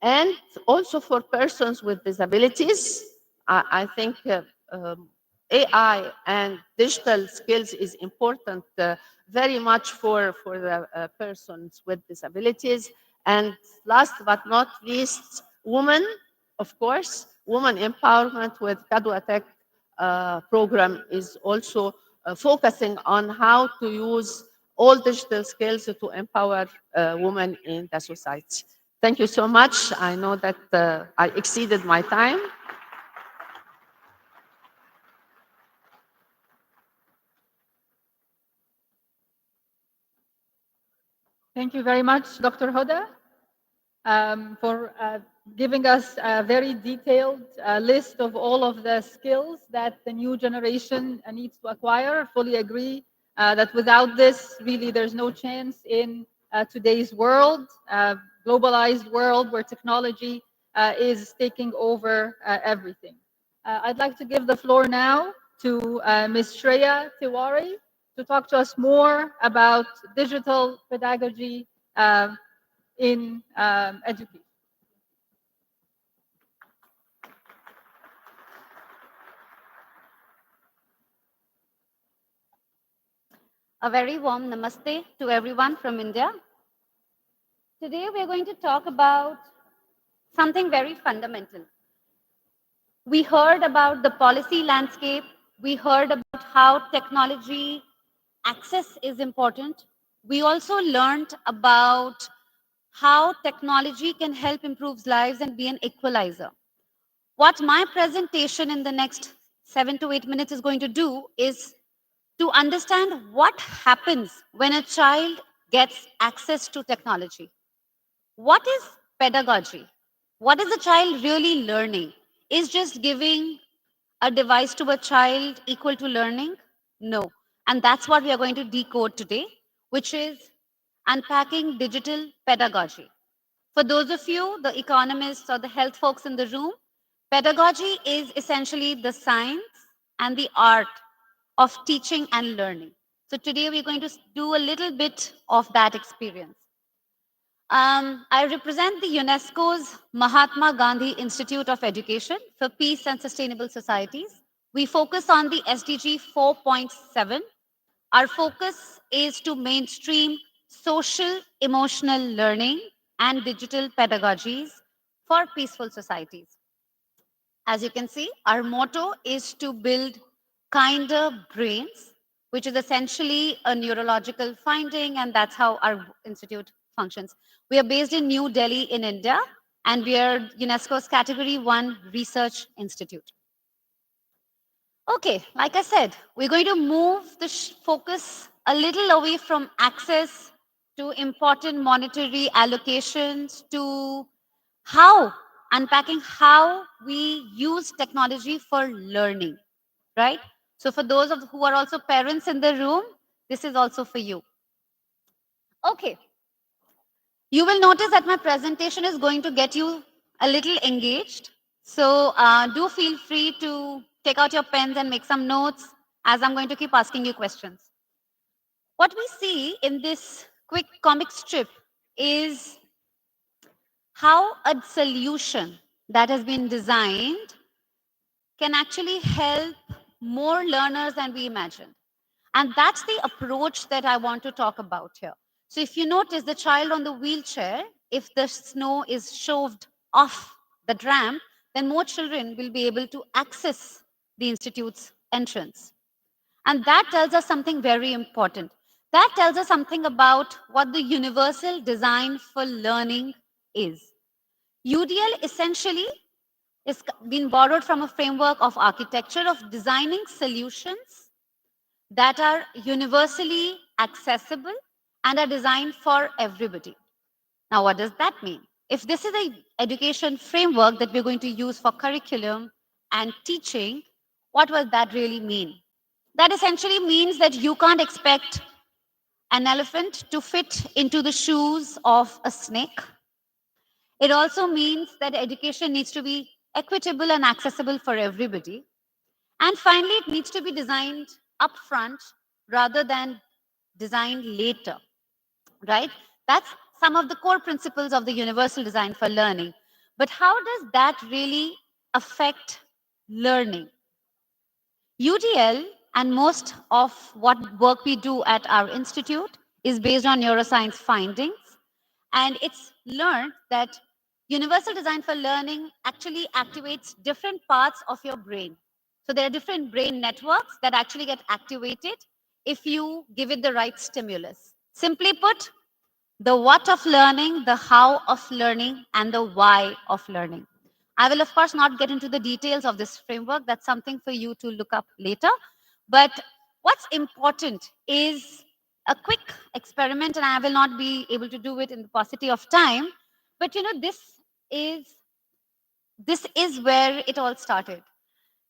and also for persons with disabilities. I think AI and digital skills is important very much for the persons with disabilities. And last but not least, women, of course, women empowerment with Kadwa Tech program is also focusing on how to use all digital skills to empower women in the society. Thank you so much. I know that I exceeded my time. Thank you very much, Dr. Hoda, for giving us a very detailed list of all of the skills that the new generation needs to acquire. Fully agree that without this, really, there's no chance in today's world, globalized world where technology is taking over everything. I'd like to give the floor now to Ms. Shreya Tiwari to talk to us more about digital pedagogy in education. A very warm namaste to everyone from India. Today we are going to talk about something very fundamental. We heard about the policy landscape. We heard about how technology access is important. We also learned about how technology can help improve lives and be an equalizer. What my presentation in the next 7 to 8 minutes is going to do is to understand what happens when a child gets access to technology. What is pedagogy? What is the child really learning? Is just giving a device to a child equal to learning? No. And that's what we are going to decode today, which is unpacking digital pedagogy. For those of you, the economists or the health folks in the room, pedagogy is essentially the science and the art of teaching and learning. So today we're going to do a little bit of that experience. I represent the UNESCO's Mahatma Gandhi Institute of Education for Peace and Sustainable Societies. We focus on the SDG 4.7. Our focus is to mainstream social emotional learning and digital pedagogies for peaceful societies. As you can see, our motto is to build kinder brains, which is essentially a neurological finding, and that's how our institute functions. We are based in New Delhi in India, and we are UNESCO's Category 1 Research Institute. Okay, like I said, we're going to move the focus a little away from access to important monetary allocations to how, unpacking how we use technology for learning, right? So for those of who are also parents in the room, this is also for you. Okay. You will notice that my presentation is going to get you a little engaged. So do feel free to take out your pens and make some notes as I'm going to keep asking you questions. What we see in this quick comic strip is how a solution that has been designed can actually help more learners than we imagined. And that's the approach that I want to talk about here. So if you notice the child on the wheelchair, if the snow is shoved off the ramp, then more children will be able to access the institute's entrance. And that tells us something very important. That tells us something about what the universal design for learning is. UDL essentially is been borrowed from a framework of architecture of designing solutions that are universally accessible and are designed for everybody. Now, what does that mean? If this is an education framework that we're going to use for curriculum and teaching, what will that really mean? That essentially means that you can't expect an elephant to fit into the shoes of a snake. It also means that education needs to be equitable and accessible for everybody. And finally, it needs to be designed upfront rather than designed later, right? That's some of the core principles of the universal design for learning. But how does that really affect learning? UDL and most of what work we do at our institute is based on neuroscience findings. And it's learned that universal design for learning actually activates different parts of your brain. So there are different brain networks that actually get activated if you give it the right stimulus. Simply put, the what of learning, the how of learning, and the why of learning. I will, of course, not get into the details of this framework. That's something for you to look up later. But what's important is a quick experiment, and I will not be able to do it in the paucity of time. But you know, this is where it all started.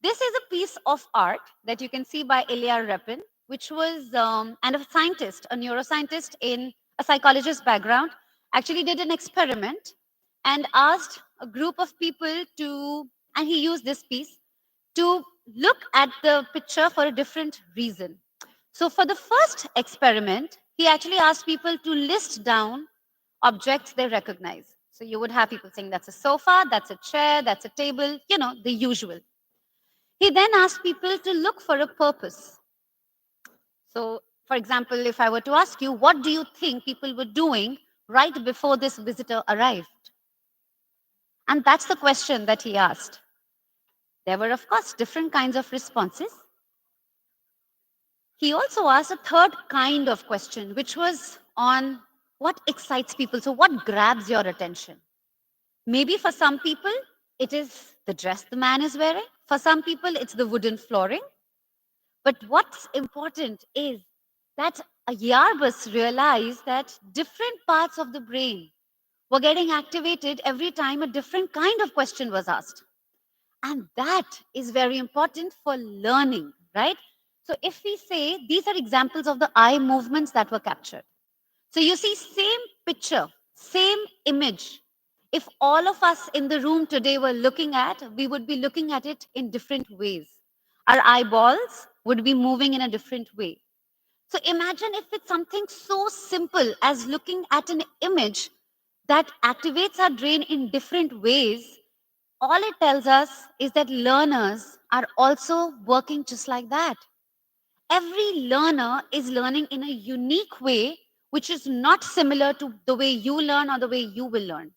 This is a piece of art that you can see by Ilya Repin, which was and a scientist, a neuroscientist in a psychologist background, actually did an experiment and asked a group of people to, and he used this piece to look at the picture for a different reason. So for the first experiment, he actually asked people to list down objects they recognize. So you would have people saying that's a sofa, that's a chair, that's a table, you know, the usual. He then asked people to look for a purpose. So, for example, if I were to ask you, what do you think people were doing right before this visitor arrived? And that's the question that he asked. There were, of course, different kinds of responses. He also asked a third kind of question, which was on what excites people. So, what grabs your attention? Maybe for some people, it is the dress the man is wearing. For some people, it's the wooden flooring. But what's important is that Yarbus realized that different parts of the brain were getting activated every time a different kind of question was asked. And that is very important for learning, right? So if we say these are examples of the eye movements that were captured. So you see, same picture, same image. If all of us in the room today were looking at, we would be looking at it in different ways. Our eyeballs would be moving in a different way. So imagine if it's something so simple as looking at an image that activates our brain in different ways. All it tells us is that learners are also working just like that. Every learner is learning in a unique way, which is not similar to the way you learn or the way you will learn.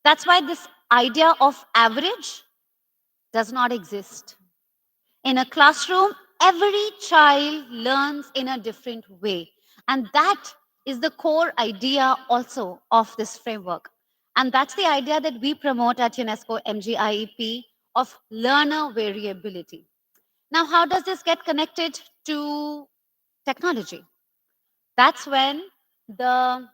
That's why this idea of average does not exist. In a classroom, every child learns in a different way. And that is the core idea also of this framework. And that's the idea that we promote at UNESCO MGIEP of learner variability. Now, how does this get connected to technology? That's when the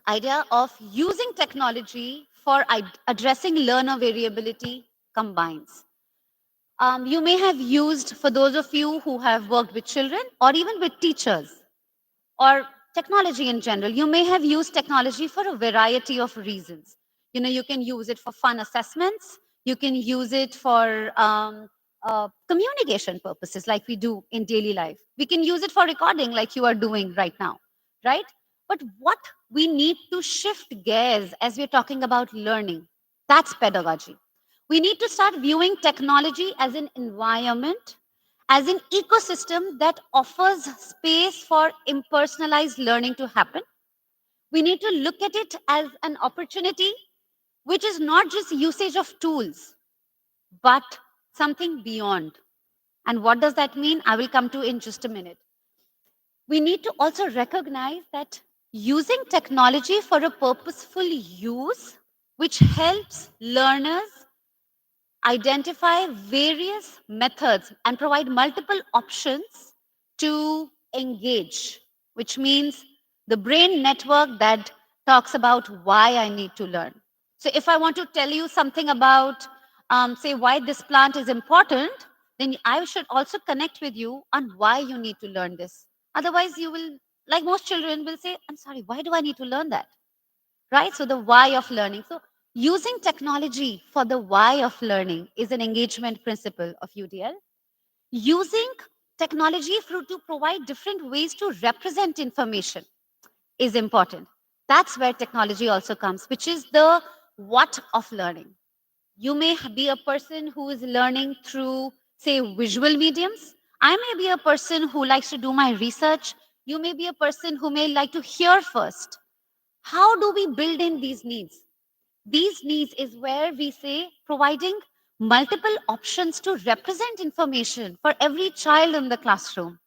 idea of using technology for addressing learner variability combines. You may have used, for those of you who have worked with children or even with teachers or technology in general, you may have used technology for a variety of reasons. You know, you can use it for fun assessments. You can use it for communication purposes like we do in daily life. We can use it for recording like you are doing right now, right? But what we need to shift gears as we're talking about learning, that's pedagogy. We need to start viewing technology as an environment, as an ecosystem that offers space for impersonalized learning to happen. We need to look at it as an opportunity, which is not just usage of tools, but something beyond. And what does that mean? I will come to in just a minute. We need to also recognize that using technology for a purposeful use, which helps learners identify various methods and provide multiple options to engage, which means the brain network that talks about why I need to learn. So if I want to tell you something about, say, why this plant is important, then I should also connect with you on why you need to learn this. Otherwise, you will, like most children, will say, I'm sorry, why do I need to learn that? Right? So the why of learning. So using technology for the why of learning is an engagement principle of UDL. Using technology to provide different ways to represent information is important. That's where technology also comes, which is the what of learning. You may be a person who is learning through, say, visual mediums. I may be a person who likes to do my research. You may be a person who may like to hear first. How do we build in these needs? These needs is where we say providing multiple options to represent information for every child in the classroom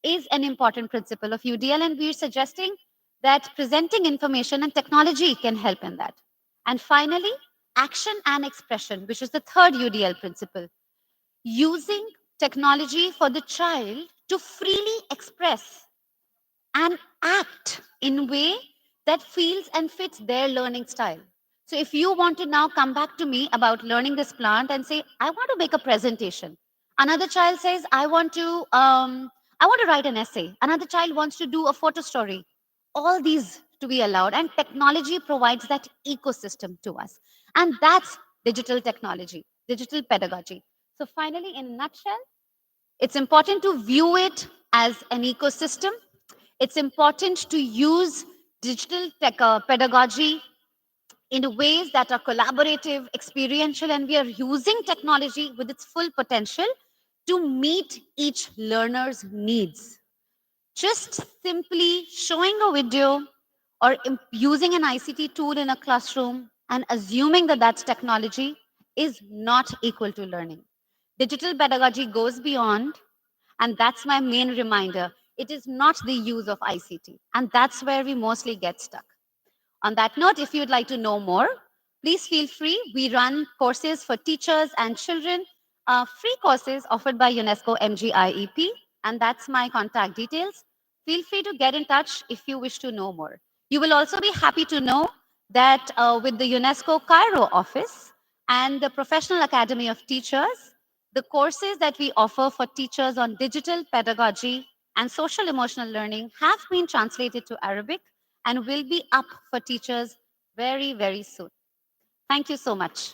is an important principle of UDL, and we're suggesting that presenting information and technology can help in that. And finally, action and expression, which is the third UDL principle. Using technology for the child to freely express and act in a way that feels and fits their learning style. So if you want to now come back to me about learning this plant and say, I want to make a presentation. Another child says, I want to write an essay. Another child wants to do a photo story. All these to be allowed. And technology provides that ecosystem to us. And that's digital technology, digital pedagogy. So finally, in a nutshell, it's important to view it as an ecosystem. It's important to use digital pedagogy in ways that are collaborative, experiential, and we are using technology with its full potential to meet each learner's needs. Just simply showing a video or using an ICT tool in a classroom and assuming that that's technology is not equal to learning. Digital pedagogy goes beyond, and that's my main reminder. It is not the use of ICT, and that's where we mostly get stuck. On that note, if you'd like to know more, please feel free. We run courses for teachers and children, free courses offered by UNESCO MGIEP, and that's my contact details. Feel free to get in touch if you wish to know more. You will also be happy to know that with the UNESCO Cairo office and the Professional Academy of Teachers, the courses that we offer for teachers on digital pedagogy and social emotional learning have been translated to Arabic and will be up for teachers very, very soon. Thank you so much.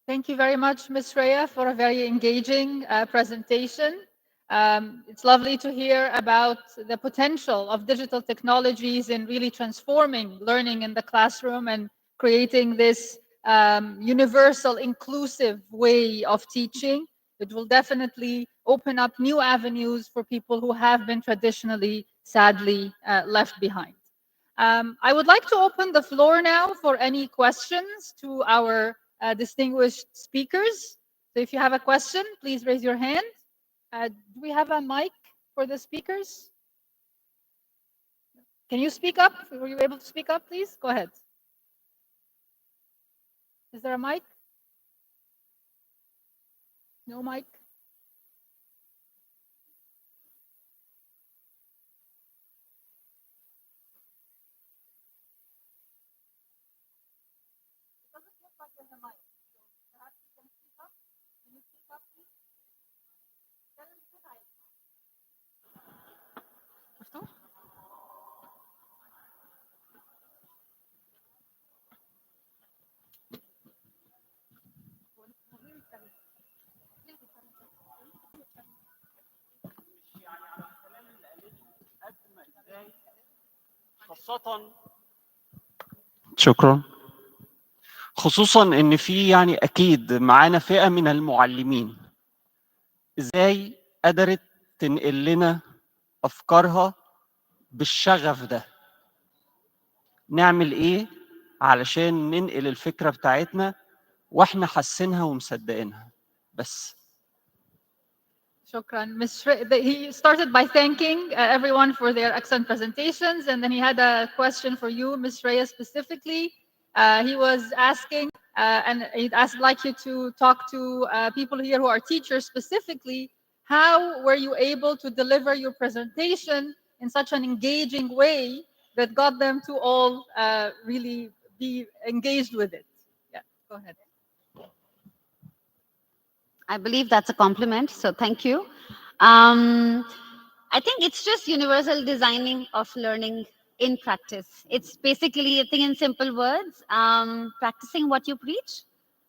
Thank you very much, Ms. Shreya, for a very engaging presentation. It's lovely to hear about the potential of digital technologies in really transforming learning in the classroom and creating this universal, inclusive way of teaching. It will definitely open up new avenues for people who have been traditionally, sadly, left behind. I would like to open the floor now for any questions to our distinguished speakers. So if you have a question, please raise your hand. Do we have a mic for the speakers? Can you speak up? Were you able to speak up, please? Go ahead. Is there a mic? No mic? شكرا. خصوصا ان في يعني اكيد معانا فئة من المعلمين ازاي قدرت تنقل لنا افكارها بالشغف ده. نعمل ايه علشان ننقل الفكرة بتاعتنا واحنا حاسينها ومصدقينها بس. Shukran. He started by thanking everyone for their excellent presentations, and then he had a question for you, Ms. Shreya, specifically. He was asking, and he'd like you to talk to people here who are teachers specifically. How were you able to deliver your presentation in such an engaging way that got them to all really be engaged with it? Yeah, go ahead. I believe that's a compliment, so thank you. I think it's just universal designing of learning in practice. It's basically, I think in simple words, practicing what you preach.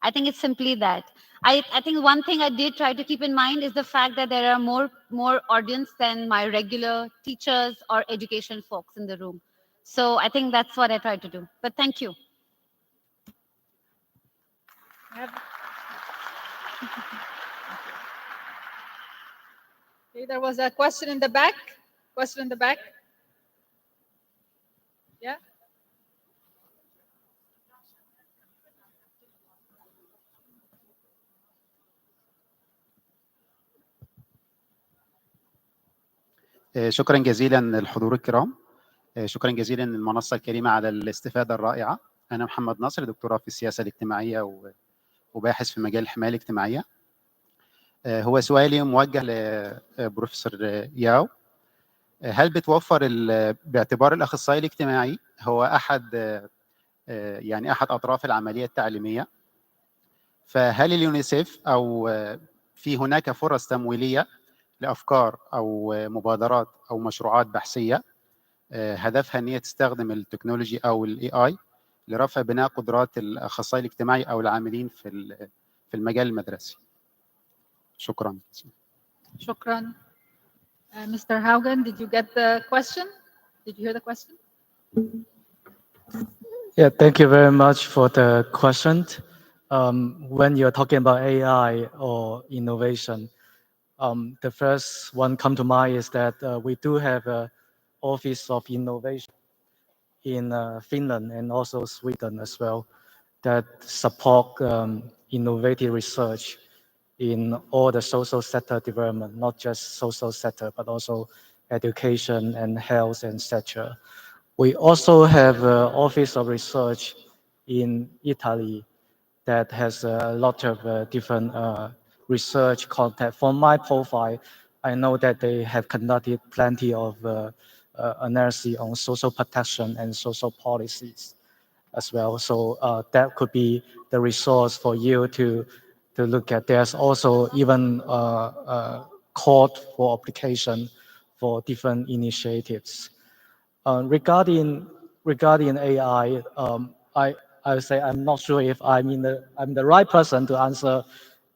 I think it's simply that. I think one thing I did try to keep in mind is the fact that there are more audience than my regular teachers or education folks in the room. So I think that's what I tried to do. But thank you. Okay, there was a question in the back. Question in the back. Yeah. شكرا جزيلا للحضور الكرام. شكرا جزيلا للمنصة الكريمة على الاستفادة الرائعة. أنا محمد ناصر، دكتوراه في السياسة الاجتماعية وباحث في مجال الحماية الاجتماعية. هو سؤالي موجه لبروفيسور ياو. هل بتوفر باعتبار الأخصائي الاجتماعي هو أحد أطراف العملية التعليمية، فهل اليونيسيف أو في هناك فرص تمويلية لأفكار أو مبادرات أو مشروعات بحثية هدفها أن هي تستخدم التكنولوجي أو الAI لرفع بناء قدرات الأخصائي الاجتماعي أو العاملين في المجال المدرسي؟ شكرا. شكرا. Mr. Haogen, did you get the question? Did you hear the question? Yeah, thank you very much for the question. When you're talking about AI or innovation, the first one come to mind is that we do have an Office of Innovation in Finland and also Sweden as well that support innovative research in all the social sector development, not just social sector, but also education and health, etc. We also have an Office of Research in Italy that has a lot of different research content. From my profile, I know that they have conducted plenty of analysis on social protection and social policies as well. So that could be the resource for you to look at. There's also even call for application for different initiatives. Regarding AI, I would say I'm not sure if I'm the right person to answer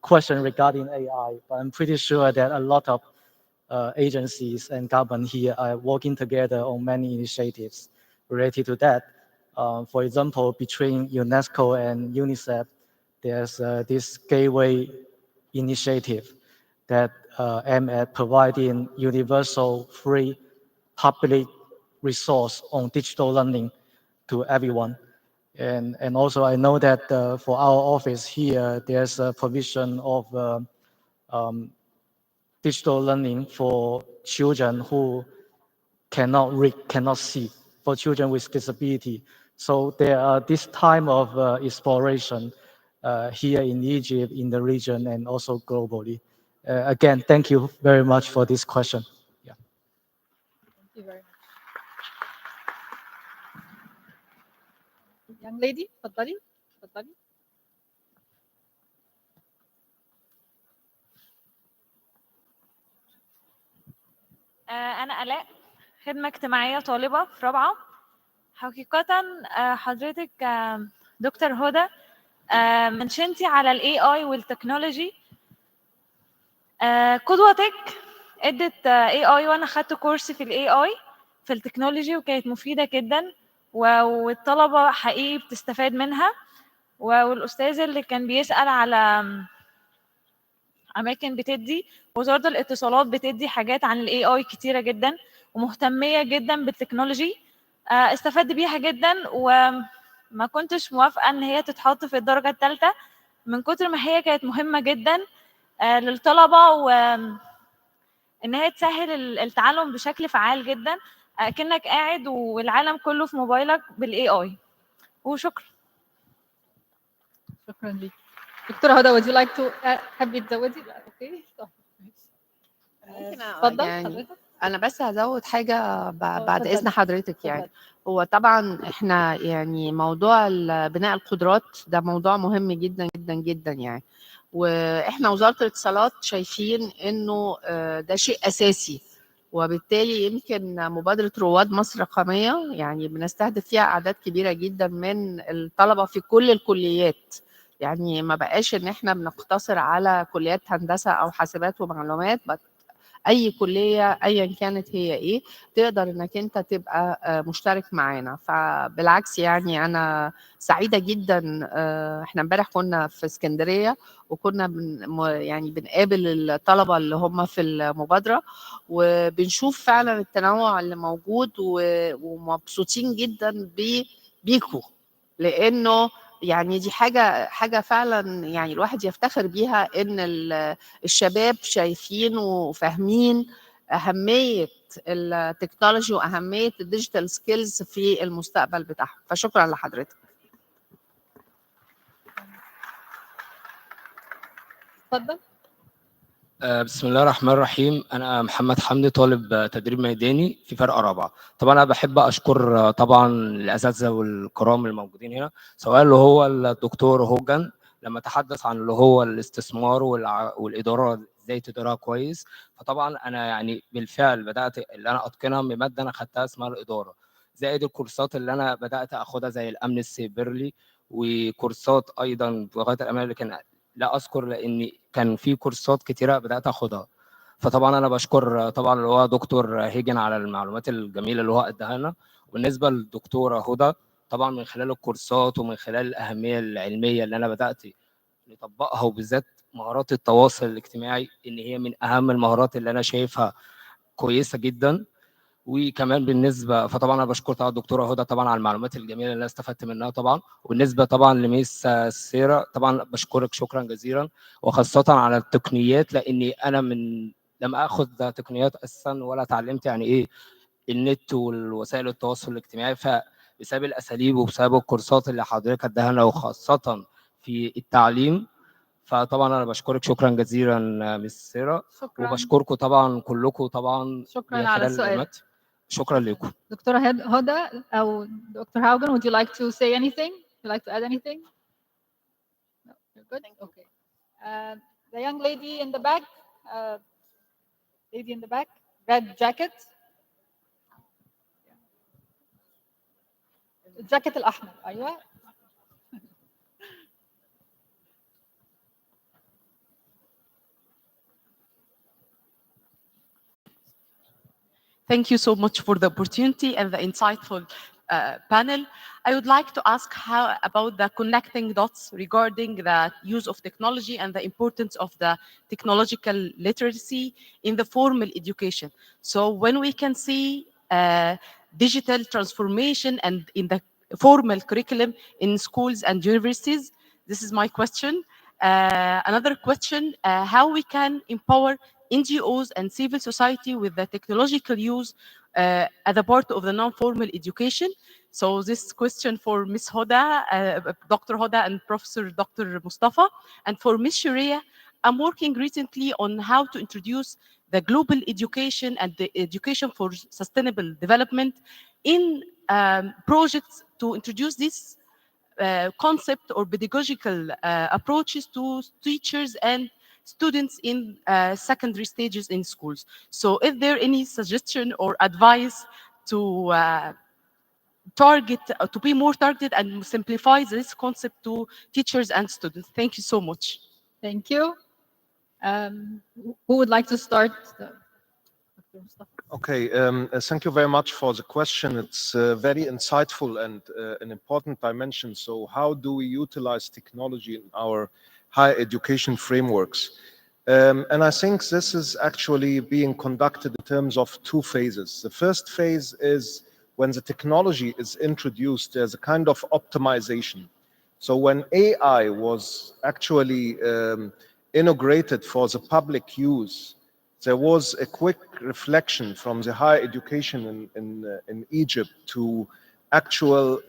question regarding AI, but I'm pretty sure that a lot of agencies and government here are working together on many initiatives related to that. For example, between UNESCO and UNICEF, there's this Gateway initiative that aim at providing universal free public resource on digital learning to everyone. And also I know that for our office here, there's a provision of digital learning for children who cannot read, cannot see, for children with disability. So there are this time of exploration here in Egypt, in the region, and also globally. Again, thank you very much for this question. Yeah. Thank you very much. Young lady, تفضلي. تفضلي. أنا آلاء، خدمة اجتماعية طالبة في رابعة. حقيقة حضرتك دكتور هدى منشنتي على الاي اي والتكنولوجي. قدوتك ادت اي اي، وانا خدت كورس في الاي اي في التكنولوجي وكانت مفيده جدا، والطلبه حقيقي بتستفاد منها. والاستاذ اللي كان بيسال على اماكن بتدي، وزاره الاتصالات بتدي حاجات عن الاي اي كتيره جدا ومهتميه جدا بالتكنولوجي. استفدت بيها جدا، وما كنتش موافقه ان هي تتحط في الدرجه الثالثه من كتر ما هي كانت مهمه جدا للطلبه، وان هي تسهل التعلم بشكل فعال جدا، كأنك قاعد والعالم كله في موبايلك بالاي اي. وشكرا. شكرا ليك. دكتورة هدى، would you like to حابة تزودي؟ لا اوكي طيب ممكن اتفضل يعني حضرتك. انا بس هزود حاجه بعد اتفضلي. اذن حضرتك. يعني اتفضلي. هو طبعا احنا يعني موضوع بناء القدرات ده موضوع مهم جدا جدا جدا يعني، واحنا وزاره الاتصالات شايفين انه ده شيء اساسي، وبالتالي يمكن مبادره رواد مصر الرقميه يعني بنستهدف فيها اعداد كبيره جدا من الطلبه في كل الكليات. يعني ما بقاش ان احنا بنقتصر على كليات هندسه او حاسبات ومعلومات، اي كليه ايا كانت هي ايه تقدر انك انت تبقى مشترك معانا. فبالعكس يعني انا سعيده جدا. احنا امبارح كنا في اسكندريه وكنا يعني بنقابل الطلبه اللي هم في المبادره، وبنشوف فعلا التنوع اللي موجود ومبسوطين جدا بيكو، لانه يعني دي حاجه فعلا يعني الواحد يفتخر بيها ان الشباب شايفين وفاهمين أهمية التكنولوجي وأهمية الديجيتال سكيلز في المستقبل بتاعهم. فشكرا لحضرتك. اتفضل. بسم الله الرحمن الرحيم. أنا محمد حمدي، طالب تدريب ميداني في فرقة رابعة. طبعا أنا بحب أشكر طبعا الأساتذة والكرام الموجودين هنا، سواء اللي هو الدكتور هوجن لما تحدث عن اللي هو الاستثمار والإدارة إزاي تديرها كويس. فطبعا أنا يعني بالفعل بدأت اللي أنا أتقنها من مادة أنا خدتها اسمها الإدارة، زائد الكورسات اللي أنا بدأت أخدها زي الأمن السيبرلي، وكورسات أيضا لغاية الأمان اللي كان لا اذكر لان كان في كورسات كتيره بدات اخدها. فطبعا انا بشكر طبعا اللي هو دكتور هيجن على المعلومات الجميله اللي هو اداها لنا. وبالنسبه للدكتوره هدى، طبعا من خلال الكورسات ومن خلال الاهميه العلميه اللي انا بدات نطبقها، وبالذات مهارات التواصل الاجتماعي، ان هي من اهم المهارات اللي انا شايفها كويسه جدا. وكمان بالنسبه فطبعا انا بشكر طبعا الدكتوره هدى طبعا على المعلومات الجميله اللي انا استفدت منها طبعا. وبالنسبه طبعا لميس سيرا، طبعا بشكرك شكرا جزيلا، وخاصه على التقنيات، لاني انا لم اخذ تقنيات اساسا ولا اتعلمت يعني ايه النت والوسائل التواصل الاجتماعي. فبسبب الاساليب وبسبب الكورسات اللي حضرتك اداها لنا، وخاصه في التعليم، فطبعا انا بشكرك شكرا جزيلا مس سيرا. شكرا. وبشكركم طبعا كلكم طبعا شكرا من على خلال السؤال. الإعلانات. شكرا لكم. دكتورة هدى أو Dr. Haugen, would you like to say anything? Would you like to add anything? No, you're good? Okay. The young lady in the back, red jacket. الجاكيت الأحمر، أيوة. Thank you so much for the opportunity and the insightful panel. I would like to ask how about the connecting dots regarding the use of technology and the importance of the technological literacy in the formal education. So when we can see digital transformation and in the formal curriculum in schools and universities, this is my question. Another question, how we can empower NGOs and civil society with the technological use as a part of the non-formal education. So this question for Ms. Hoda, Dr. Hoda and Professor Dr. Mostafa. And for Ms. Shreya, I'm working recently on how to introduce the global education and the education for sustainable development in projects to introduce this concept or pedagogical approaches to teachers and students in secondary stages in schools. So is there any suggestion or advice to target, to be more targeted and simplify this concept to teachers and students. Thank you so much. Thank you. Who would like to start? Dr. Mostafa. Okay, thank you very much for the question. It's very insightful and an important dimension. So how do we utilize technology in our higher education frameworks? And I think this is actually being conducted in terms of two phases. The first phase is when the technology is introduced, there's a kind of optimization. So when AI was actually integrated for the public use, there was a quick reflection from the higher education in Egypt to actual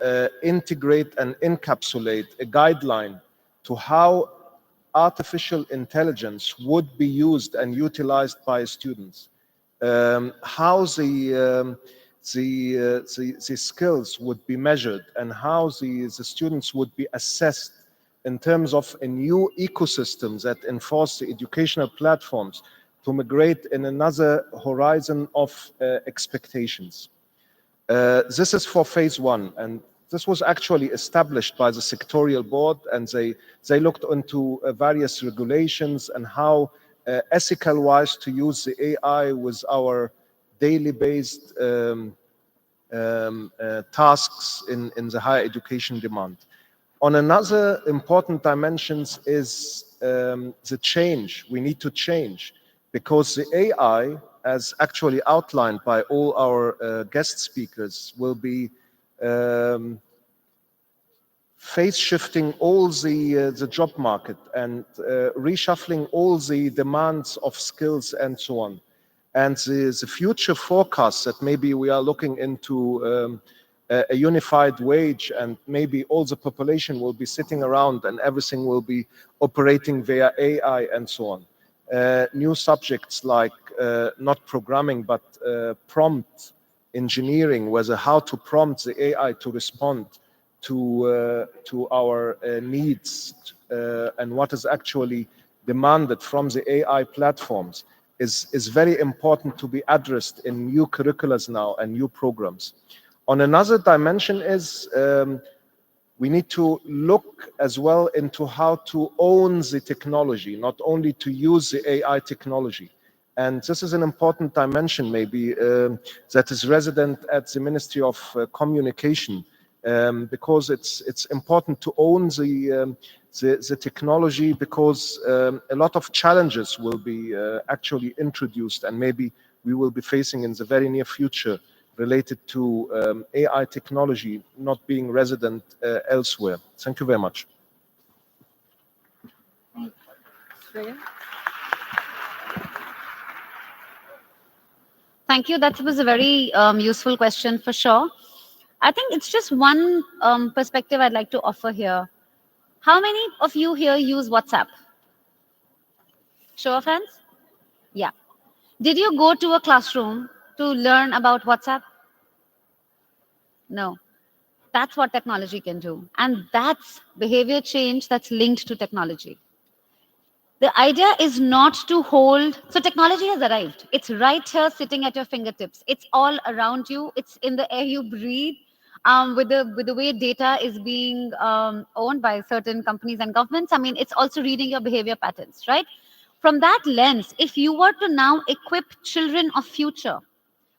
integrate and encapsulate a guideline to how artificial intelligence would be used and utilized by students, how the skills would be measured, and how the students would be assessed in terms of a new ecosystem that enforce the educational platforms to migrate in another horizon of expectations. This is for phase one, and this was actually established by the sectorial board, and they looked into various regulations and how ethical wise to use the AI with our daily based tasks in the higher education demand. On another important dimensions is the change. We need to change because the AI, as actually outlined by all our guest speakers, will be phase shifting all the job market and reshuffling all the demands of skills and so on. And the future forecasts that maybe we are looking into a unified wage, and maybe all the population will be sitting around and everything will be operating via AI and so on. New subjects like not programming but prompt engineering, whether how to prompt the AI to respond to our needs and what is actually demanded from the AI platforms is very important to be addressed in new curriculums now and new programs. On another dimension is we need to look as well into how to own the technology, not only to use the AI technology. And this is an important dimension maybe that is resident at the Ministry of Communication, because it's important to own the technology, because a lot of challenges will be actually introduced and maybe we will be facing in the very near future related to AI technology not being resident elsewhere. Thank you very much. Shreya? Thank you. That was a very useful question for sure. I think it's just one perspective I'd like to offer here. How many of you here use WhatsApp? Show of hands? Yeah. Did you go to a classroom to learn about WhatsApp? No. That's what technology can do. And that's behavior change that's linked to technology. The idea is not to hold, so technology has arrived. It's right here sitting at your fingertips. It's all around you. It's in the air you breathe. With the way data is being owned by certain companies and governments, I mean, it's also reading your behavior patterns, right? From that lens, if you were to now equip children of future,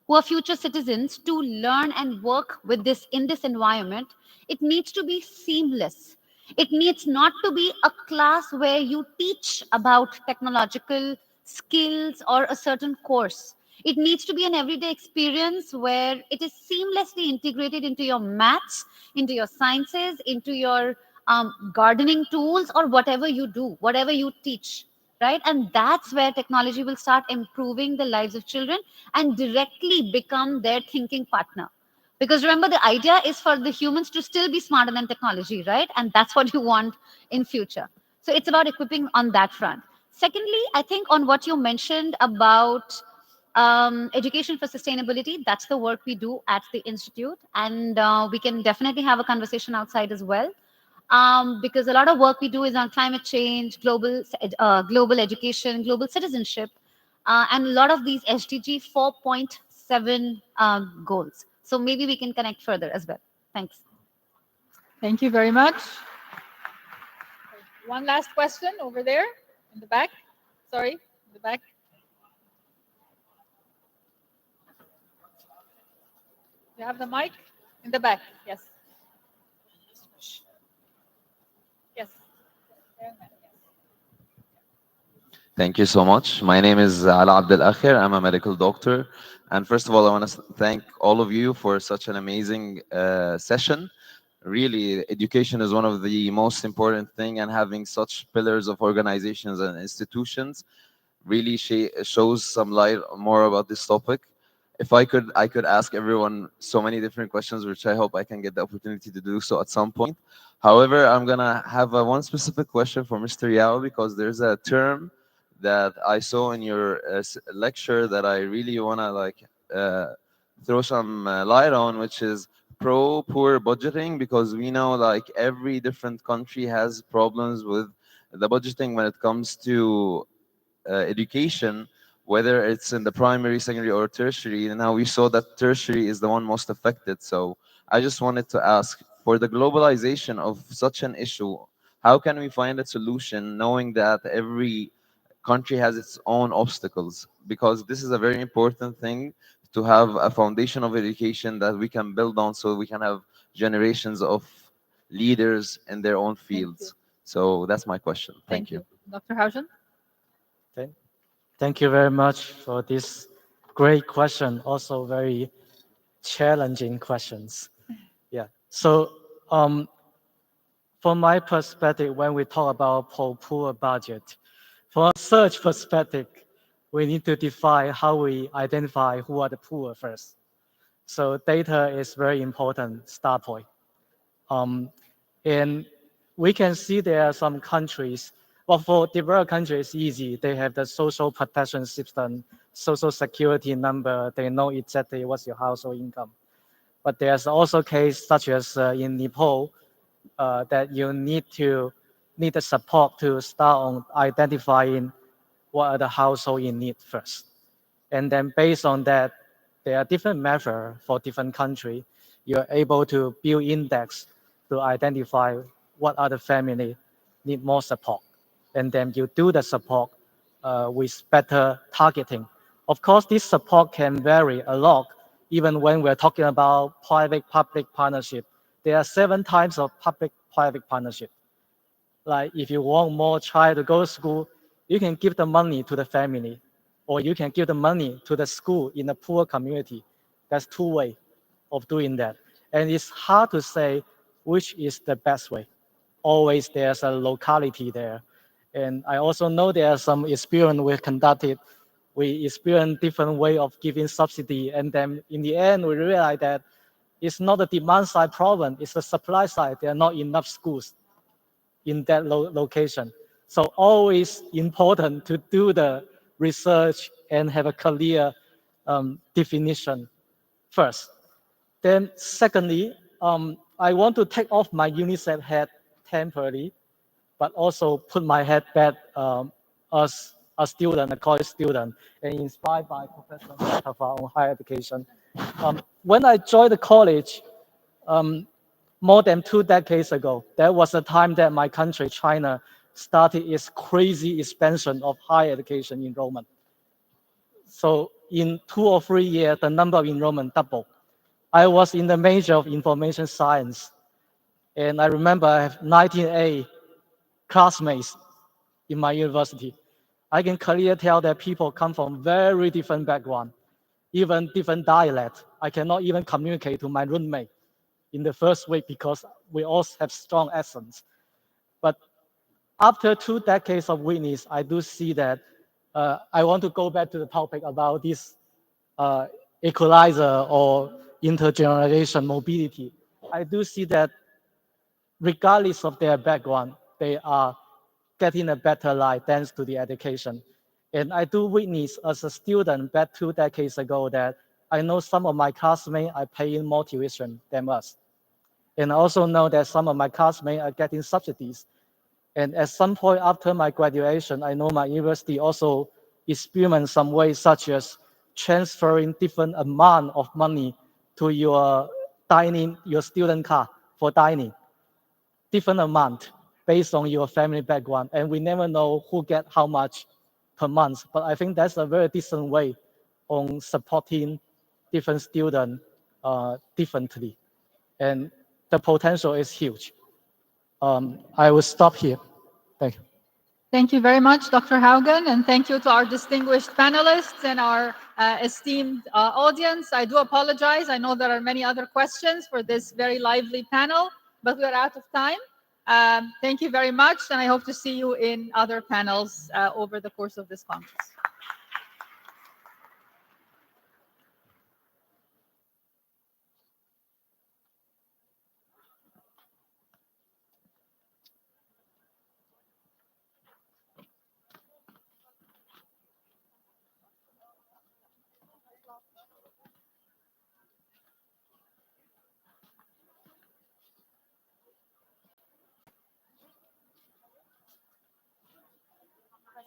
who are future citizens, to learn and work with this in this environment, it needs to be seamless. It needs not to be a class where you teach about technological skills or a certain course. It needs to be an everyday experience where it is seamlessly integrated into your maths, into your sciences, into your gardening tools, or whatever you do, whatever you teach, right? And that's where technology will start improving the lives of children and directly become their thinking partner. Because remember, the idea is for the humans to still be smarter than technology, right? And that's what you want in future. So it's about equipping on that front. Secondly, I think on what you mentioned about education for sustainability, that's the work we do at the institute, and we can definitely have a conversation outside as well, because a lot of work we do is on climate change, global education, global citizenship, and a lot of these SDG 4.7 goals. So maybe we can connect further as well. Thanks. Thank you very much. One last question over there in the back. Sorry, in the back. You have the mic in the back. Yes. Yes. Thank you so much. My name is Ala Abdel Akhir. I'm a medical doctor. And first of all, I want to thank all of you for such an amazing session. Really, education is one of the most important thing, and having such pillars of organizations and institutions really shows some light more about this topic. If I could ask everyone so many different questions, which I hope I can get the opportunity to do so at some point. However, I'm gonna have one specific question for Mr. Yao, because there's a term that I saw in your lecture that I really wanna uh, throw some light on, which is pro-poor budgeting, because we know like every different country has problems with the budgeting when it comes to education, whether it's in the primary, secondary, or tertiary. And now we saw that tertiary is the one most affected. So I just wanted to ask, for the globalization of such an issue, how can we find a solution knowing that every country has its own obstacles? Because this is a very important thing, to have a foundation of education that we can build on, so we can have generations of leaders in their own fields. So that's my question. Thank you. Dr. Haogen? Thank you very much for this great question. Also very challenging questions. Yeah. So from my perspective, when we talk about poor budget, from a search perspective, we need to define how we identify who are the poor first. So data is very important start point. And we can see there are some countries, well, for developed countries, it's easy. They have the social protection system, social security number. They know exactly what's your household income. But there's also case such as in Nepal, that you need the support to start on identifying what are the household in need first. And then based on that, there are different measures for different countries. You're able to build index to identify what other family need more support. And then you do the support with better targeting. Of course, this support can vary a lot, even when we're talking about private-public partnership. There are 7 types of public-private partnership. Like if you want more child to go to school, you can give the money to the family, or you can give the money to the school in a poor community. That's 2 ways of doing that. And it's hard to say which is the best way. Always there's a locality there. And I also know there are some experiments we conducted. We experienced different way of giving subsidy. And then in the end, we realized that it's not a demand side problem, it's the supply side. There are not enough schools in that location. So always important to do the research and have a clear definition first. Then secondly, I want to take off my UNICEF hat temporarily, but also put my head back as a student, a college student, and inspired by Professor Mostafa on higher education. When I joined the college, more than 2 decades ago, there was a time that my country, China, started its crazy expansion of higher education enrollment. So in 2 or 3 years, the number of enrollment doubled. I was in the major of information science, and I remember I have 19A classmates in my university. I can clearly tell that people come from very different background, even different dialect. I cannot even communicate to my roommate in the first week because we all have strong accents. But after 2 decades of witness, I do see that I want to go back to the topic about this equalizer or intergenerational mobility. I do see that regardless of their background, they are getting a better life thanks to the education. And I do witness as a student back 2 decades ago that I know some of my classmates are paying more tuition than us. And I also know that some of my classmates are getting subsidies. And at some point after my graduation, I know my university also experienced some ways such as transferring different amount of money to your dining, your student card for dining, different amount based on your family background, and we never know who get how much per month. But I think that's a very decent way on supporting different students differently, and the potential is huge. I will stop here. Thank you. Thank you very much, Dr. Haogen, and thank you to our distinguished panelists and our esteemed audience. I do apologize. I know there are many other questions for this very lively panel, but we are out of time. Thank you very much, and I hope to see you in other panels over the course of this conference.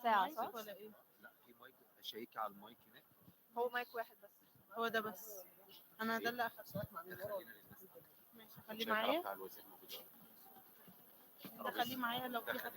ساعة صح؟ هو مايك واحد بس. هو ده بس. انا ده اللي اخدته. ماشي خليه معايا. خليه معايا لو في حد